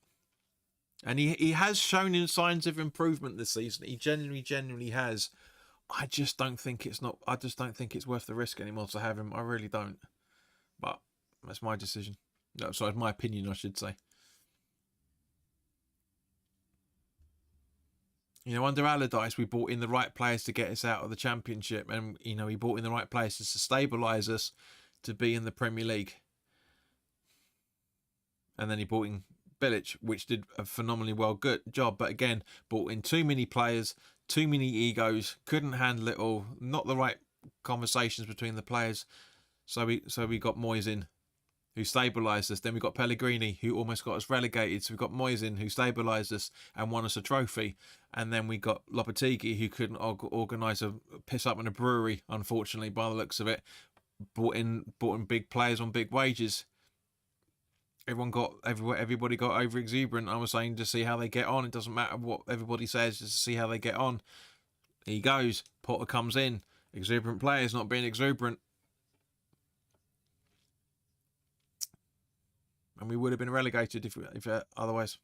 And he has shown in signs of improvement this season. He genuinely has. I just don't think it's worth the risk anymore to have him. I really don't. But that's my decision. No, sorry, my opinion, I should say. You know, under Allardyce, we brought in the right players to get us out of the Championship, and you know, he brought in the right players to stabilise us to be in the Premier League. And then he brought in Bilic, which did a phenomenally good job, but again, brought in too many players, too many egos, couldn't handle it all, not the right conversations between the players. So we got Moyes in, who stabilised us. Then we got Pellegrini, who almost got us relegated. So we got Moyes in, who stabilised us and won us a trophy. And then we got Lopetegui, who couldn't organise a piss up in a brewery, unfortunately, by the looks of it. Brought in big players on big wages. Everybody got over exuberant. I was saying to see how they get on. It doesn't matter what everybody says, just to see how they get on. He goes. Potter comes in. Exuberant players not being exuberant. And we would have been relegated if otherwise.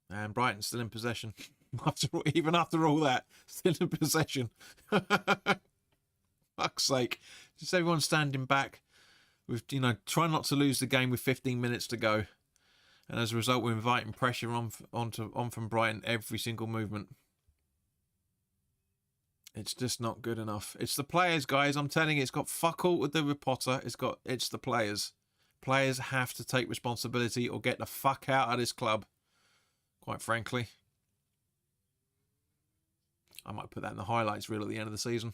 And Brighton still in possession. Even after all that, still in possession. Fuck's sake. Just everyone standing back. With, you know, try not to lose the game with 15 minutes to go. And as a result, we're inviting pressure on from Brighton every single movement. It's just not good enough. It's the players, guys. I'm telling you, it's got fuck all to do with Potter. It's the players. Players have to take responsibility or get the fuck out of this club. Quite frankly. I might put that in the highlights reel at the end of the season.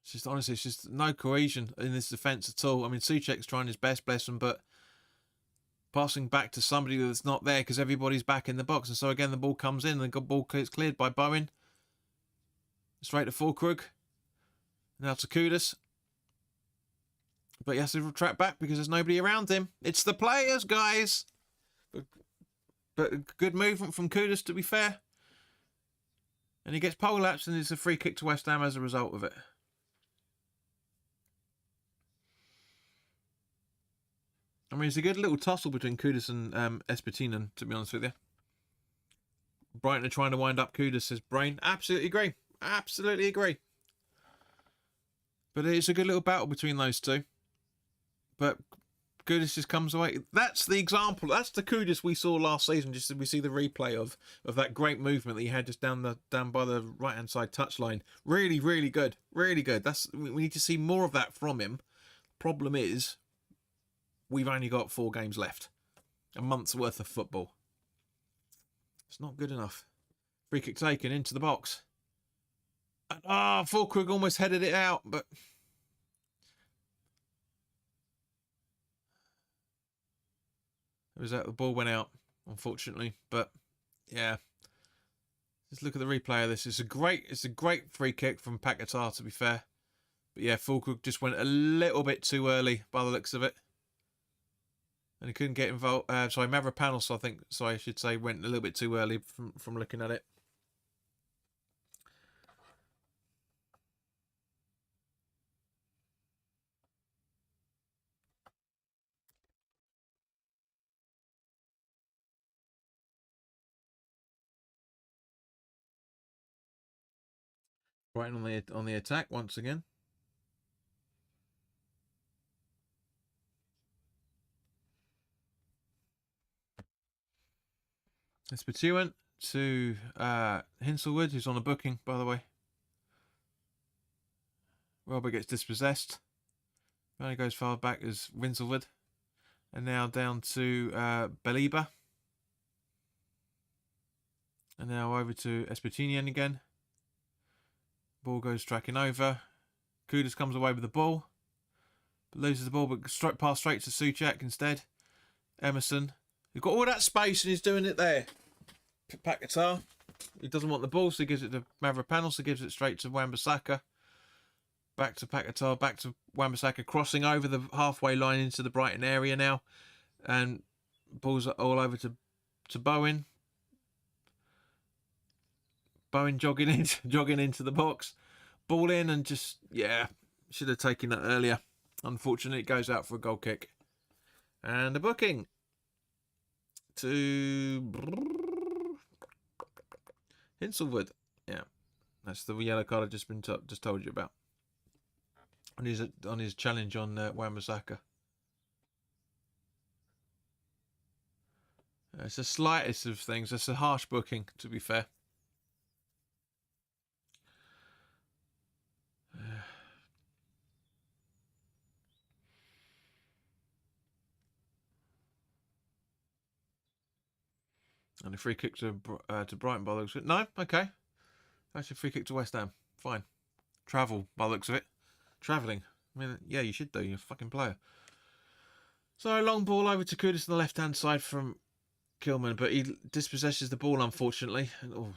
It's just, honestly, it's just no cohesion in this defence at all. I mean, Souček's trying his best, bless him, but passing back to somebody that's not there because everybody's back in the box. And so again, the ball comes in and the ball gets cleared by Bowen. Straight to Fulkrug. Now to Kudus. But he has to retract back because there's nobody around him. It's the players, guys. But good movement from Kudus, to be fair. And he gets pole lapsed and it's a free kick to West Ham as a result of it. I mean, it's a good little tussle between Kudus and Espetinan, to be honest with you. Brighton are trying to wind up Kudus' brain. Absolutely agree. Absolutely agree. But it's a good little battle between those two. But Kudus just comes away. That's the example. That's the Kudus we saw last season. Just we see the replay of that great movement that he had just down by the right-hand side touchline. Really, really good. Really good. We need to see more of that from him. Problem is, we've only got 4 games left. A month's worth of football. It's not good enough. Free kick taken into the box. Fulkrug almost headed it out, but it was that the ball went out, unfortunately. But yeah, just look at the replay of this. It's a great free kick from Paquetá, to be fair. But yeah, Fulkrug just went a little bit too early by the looks of it. And he couldn't get involved. Mavropanos, I should say, went a little bit too early from looking at it. Brighton on the attack once again. It's pursuant to Hinselwood, who's on a booking, by the way. Robert gets dispossessed. Only goes far back as Winselwood. And now down to Beliba. And now over to Espetinian again. Ball goes tracking over. Kudus comes away with the ball. But loses the ball, but pass straight to Souček instead. Emerson. He's got all that space and he's doing it there. Paquetá. He doesn't want the ball, so he gives it to Mavropanos, so he gives it straight to Wan-Bissaka. Back to Paquetá, back to Wan-Bissaka, crossing over the halfway line into the Brighton area now. And balls all over to Bowen. Bowen jogging into the box. Ball in and just, yeah, should have taken that earlier. Unfortunately, it goes out for a goal kick. And a booking to Hinselwood. Yeah, that's the yellow card I've just told you about. on his challenge on Wan-Bissaka. It's the slightest of things. It's a harsh booking, to be fair. And a free kick to Brighton by the looks of it. No, okay. That's a free kick to West Ham. Fine. Travel by the looks of it. Travelling. I mean, yeah, you should do. You're a fucking player. So long ball over to Kudus on the left-hand side from Kilman, but he dispossesses the ball, unfortunately. Oh.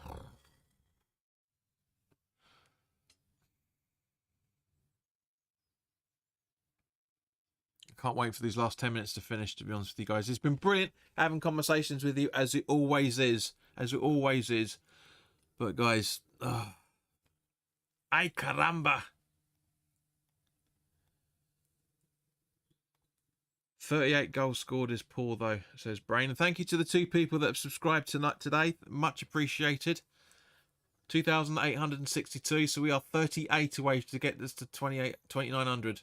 Can't wait for these last 10 minutes to finish, to be honest with you guys. It's been brilliant having conversations with you, as it always is. As it always is. But, guys, ay caramba. 38 goals scored is poor, though, says Brain. And thank you to the 2 people that have subscribed tonight today. Much appreciated. 2,862, so we are 38 away to get this to 2,900.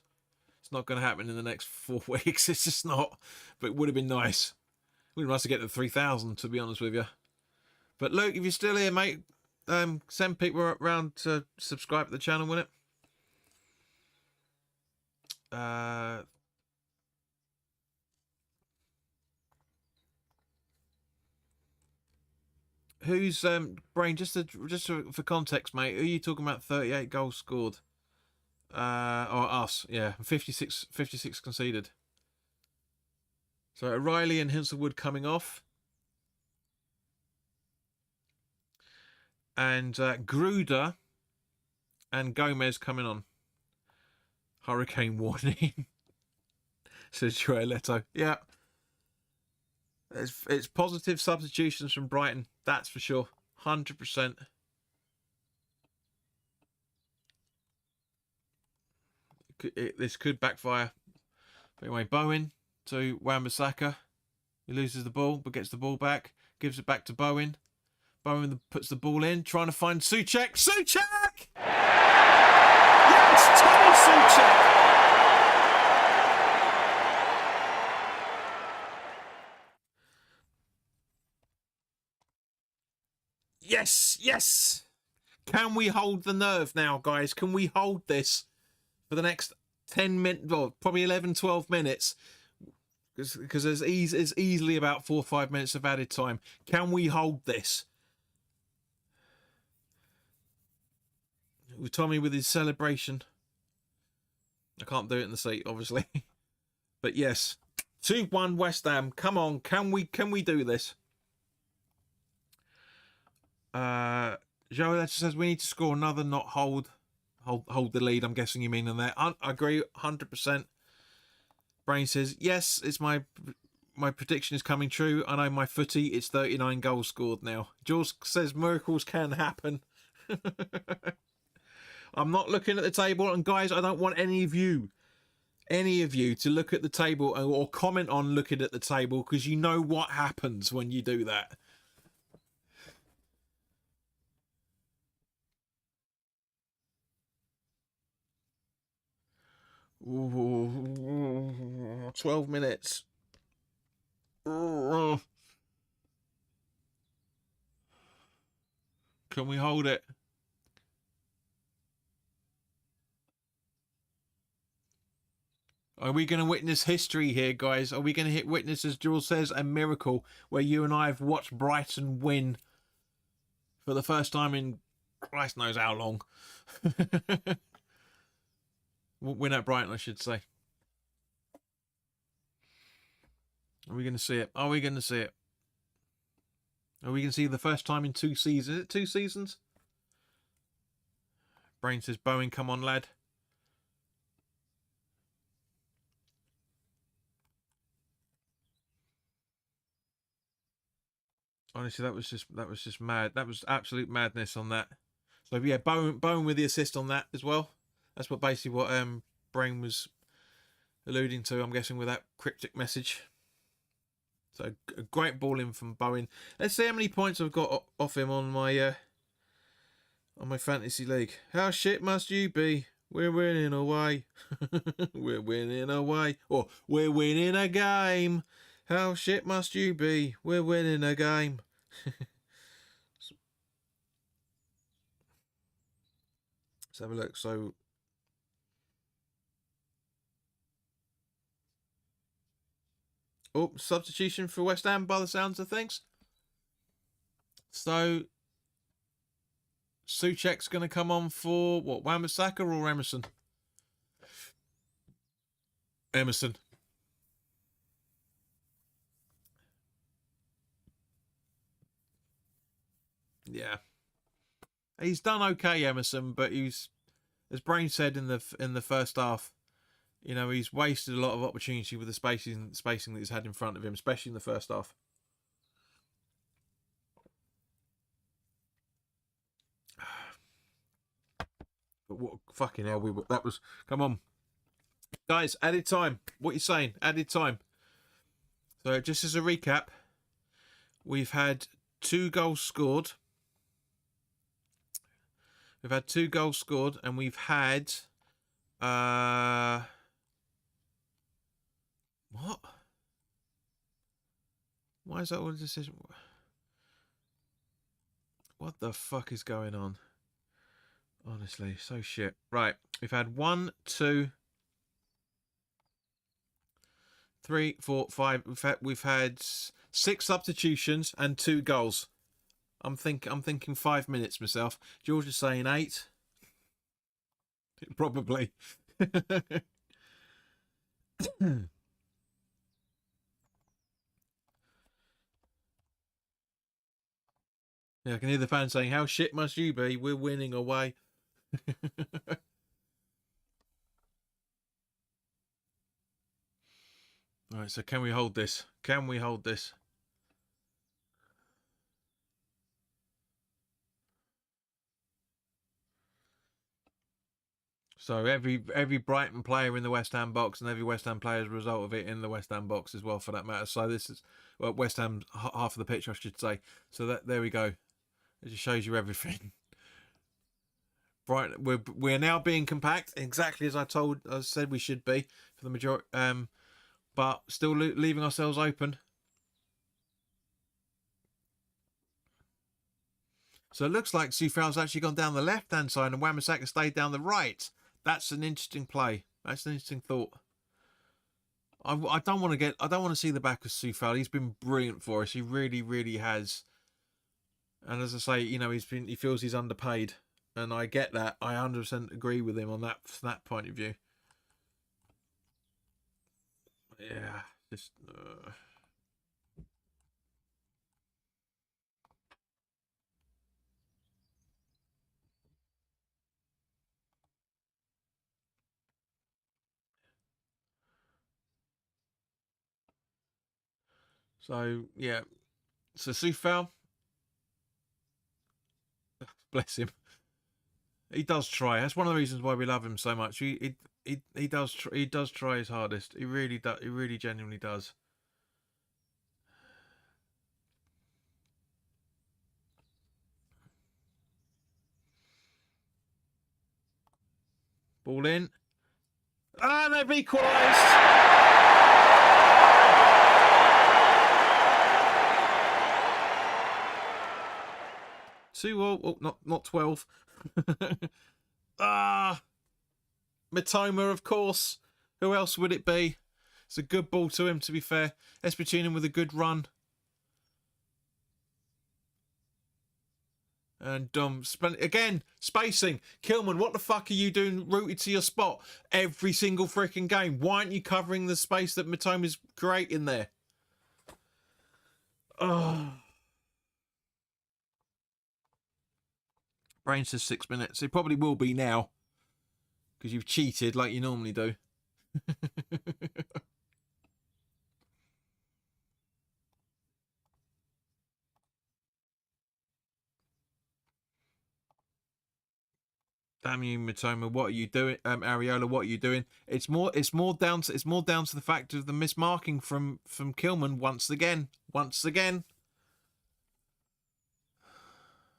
It's not going to happen in the next 4 weeks. It's just not. But it would have been nice. It would have been nice to get to 3,000, to be honest with you. But Luke, if you're still here, mate, send people around to subscribe to the channel, wouldn't it? Who's Brain? Just for context, mate. Who are you talking about? 38 goals scored. Or us, yeah. 56 conceded. So Riley and Hinslewood coming off. And Gruder and Gomez coming on. Hurricane warning, says Joel Leto. Yeah. It's positive substitutions from Brighton. That's for sure. 100%. This could backfire. But anyway, Bowen to Wan-Bissaka. He loses the ball, but gets the ball back. Gives it back to Bowen. Bowen puts the ball in, trying to find Souček. Souček! Yes, Tommy Souček! Yes, yes! Can we hold the nerve now, guys? Can we hold this for the next 10 minutes, well, probably 11, 12 minutes? Because there's easily about 4 or 5 minutes of added time. Can we hold this? With Tommy with his celebration. I can't do it in the seat, obviously. But yes. 2-1 West Ham. Come on, can we do this? Joe says we need to score another, not hold the lead. I'm guessing you mean on that. I agree 100%. Brain says yes, it's my prediction is coming true. I know my footy, it's 39 goals scored now. Jules says miracles can happen. I'm not looking at the table, and guys, I don't want any of you to look at the table or comment on looking at the table, because you know what happens when you do that. Ooh, 12 minutes. Can we hold it? Are we going to witness history here, guys? Are we going to witness, as Jules says, a miracle where you and I have watched Brighton win for the first time in Christ knows how long? Win at Brighton, I should say. Are we going to see it? Are we going to see it? Are we going to see the first time in 2 seasons? Is it 2 seasons? Brain says, Bowen, come on, lad. Honestly, that was just mad. That was absolute madness on that. So yeah, Bowen with the assist on that as well. That's basically what Brain was alluding to, I'm guessing, with that cryptic message. So a great ball in from Bowen. Let's see how many points I've got off him on my fantasy league. How shit must you be We're winning away. We're winning away. Or we're winning a game. How shit must you be? We're winning a game. Let's have a look. So, oh, substitution for West Ham by the sounds of things. So, Souček's going to come on for what? Wan-Bissaka or Emerson? Emerson. Yeah, he's done okay, Emerson, but he's, as Brain said in the first half, you know, he's wasted a lot of opportunity with the spacing that he's had in front of him, especially in the first half. But what fucking hell that was. Come on, guys, added time. What are you saying? Added time. So just as a recap, we've had 2 goals scored. We've had 2 goals scored, and we've had what? Why is that all a decision? What the fuck is going on? Honestly, so shit. Right, we've had 1, 2, 3, 4, 5. We've had 6 substitutions and 2 goals. I'm thinking 5 minutes myself. George is saying 8. Probably. Yeah, I can hear the fans saying, "How shit must you be? We're winning away." All right, so can we hold this? Can we hold this? So every Brighton player in the West Ham box, and every West Ham player as a result of it in the West Ham box as well, for that matter. So this is, well, West Ham half of the pitch, I should say. So that, there we go. It just shows you everything. Brighton, we're now being compact, exactly as I said we should be for the majority, but still leaving ourselves open. So it looks like Soufal's actually gone down the left-hand side and Wan-Bissaka stayed down the right. That's an interesting play. That's an interesting thought. I don't want to see the back of Soufal. He's been brilliant for us. He really, really has. And as I say, you know, he feels he's underpaid, and I get that. I 100% agree with him on that, from that point of view. Yeah, just. So yeah, so Soufal, bless him. He does try. That's one of the reasons why we love him so much. He does try his hardest. He really does. He really genuinely does. Ball in. And they've equalised. 2-2. Oh, not 12. Mitoma, of course. Who else would it be? It's a good ball to him, to be fair. Esposito with a good run. And again, spacing. Kilman, what the fuck are you doing rooted to your spot every single freaking game? Why aren't you covering the space that Mitoma's creating there? Oh. Brain says 6 minutes. It probably will be now, because you've cheated like you normally do. Damn you, Mitoma! What are you doing, Areola? What are you doing? It's more down to the fact of the mismarking from Kilman once again.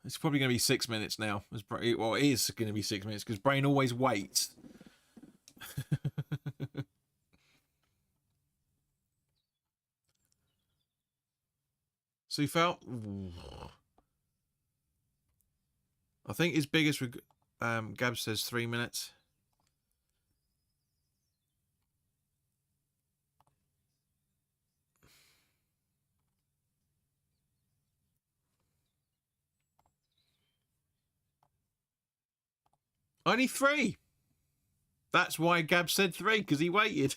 It's probably going to be 6 minutes now. Well, it is going to be 6 minutes because Brain always waits Sufel. I think his biggest, Gab says 3 minutes. Only 3. That's why Gab said 3, because he waited.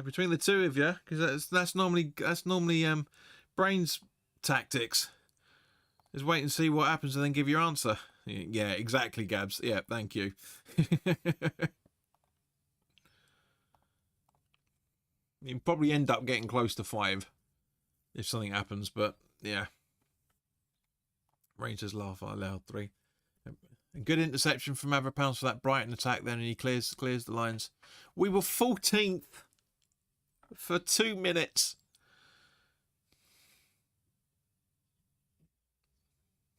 Between the two of you, because that's normally Brain's tactics. Is wait and see what happens and then give your answer. Yeah, exactly, Gabs. Yeah, thank you. You probably end up getting close to 5 if something happens, but yeah. Rangers laugh out loud. 3. A good interception from Pounds for that Brighton attack then, and he clears the lines. We were 14th for 2 minutes.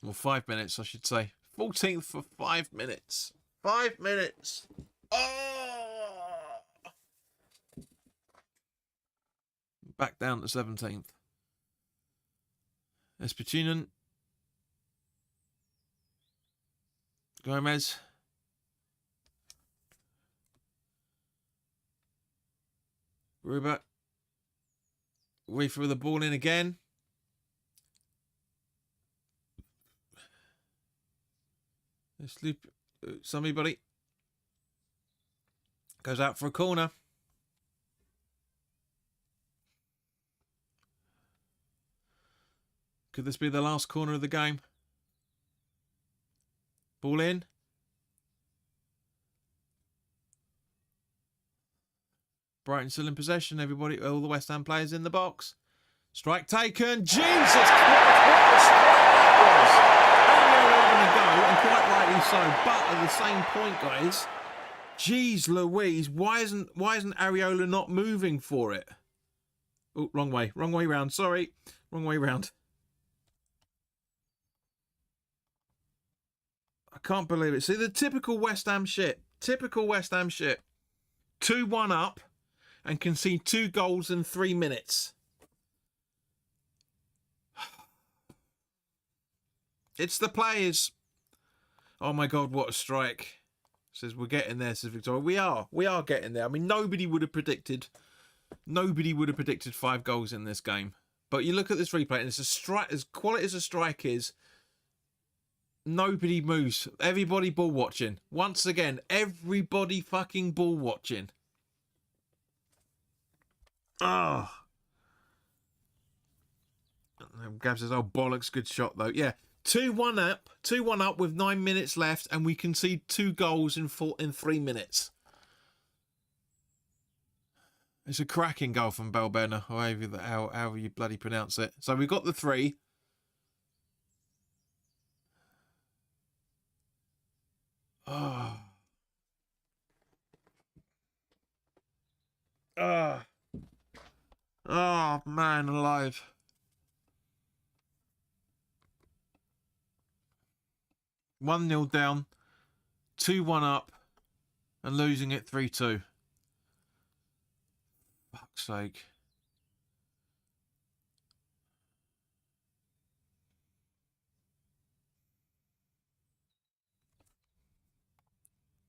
Well, 5 minutes, I should say. 14th for 5 minutes. 5 minutes. Oh! Back down to 17th. Espitunen. Gomez. Ruba. We threw the ball in again. Let's loop somebody. Goes out for a corner. Could this be the last corner of the game? Ball in. Brighton still in possession. Everybody, all the West Ham players in the box. Strike taken. Jesus Christ! What a strike that was! Going to go, and quite rightly so. But at the same point, guys, jeez Louise, why isn't Areola not moving for it? Oh, wrong way round. Sorry, wrong way round. I can't believe it. See, the typical West Ham shit. Typical West Ham shit. 2-1 up and concede 2 goals in 3 minutes. It's the players. Oh my God, what a strike. Says we're getting there, says Victoria. We are getting there. I mean, nobody would have predicted 5 goals in this game. But you look at this replay and it's a strike, as quality as a strike is, nobody moves. Everybody ball watching. Once again, everybody fucking ball watching. Oh. Gab says, oh, bollocks, good shot, though. Yeah, 2-1 up. 2-1 up with 9 minutes left, and we concede 2 goals in 3 minutes. It's a cracking goal from Balbena, however you bloody pronounce it. So we've got the 3. Oh. Oh. Oh, man alive. One 0 down, 2-1 up, and losing it 3-2. Fuck's sake.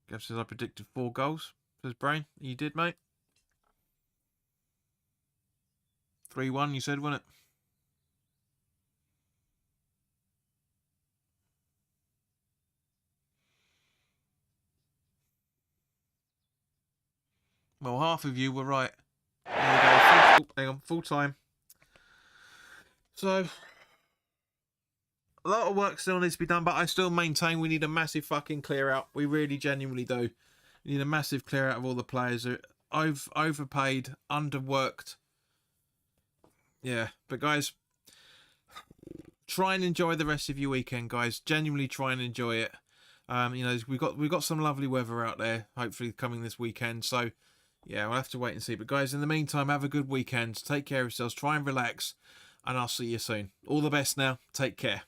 Gav says I predicted 4 goals. Says Brain. You did, mate. 3-1, you said, wasn't it? Well, half of you were right. There we go. Hang on, full time. So, a lot of work still needs to be done, but I still maintain we need a massive fucking clear out. We really genuinely do. We need a massive clear out of all the players who I've overpaid, underworked. Yeah, but guys, try and enjoy the rest of your weekend, guys. Genuinely try and enjoy it. You know, we've got some lovely weather out there, hopefully coming this weekend. So, yeah, we'll have to wait and see. But guys, in the meantime, have a good weekend. Take care of yourselves. Try and relax. And I'll see you soon. All the best now. Take care.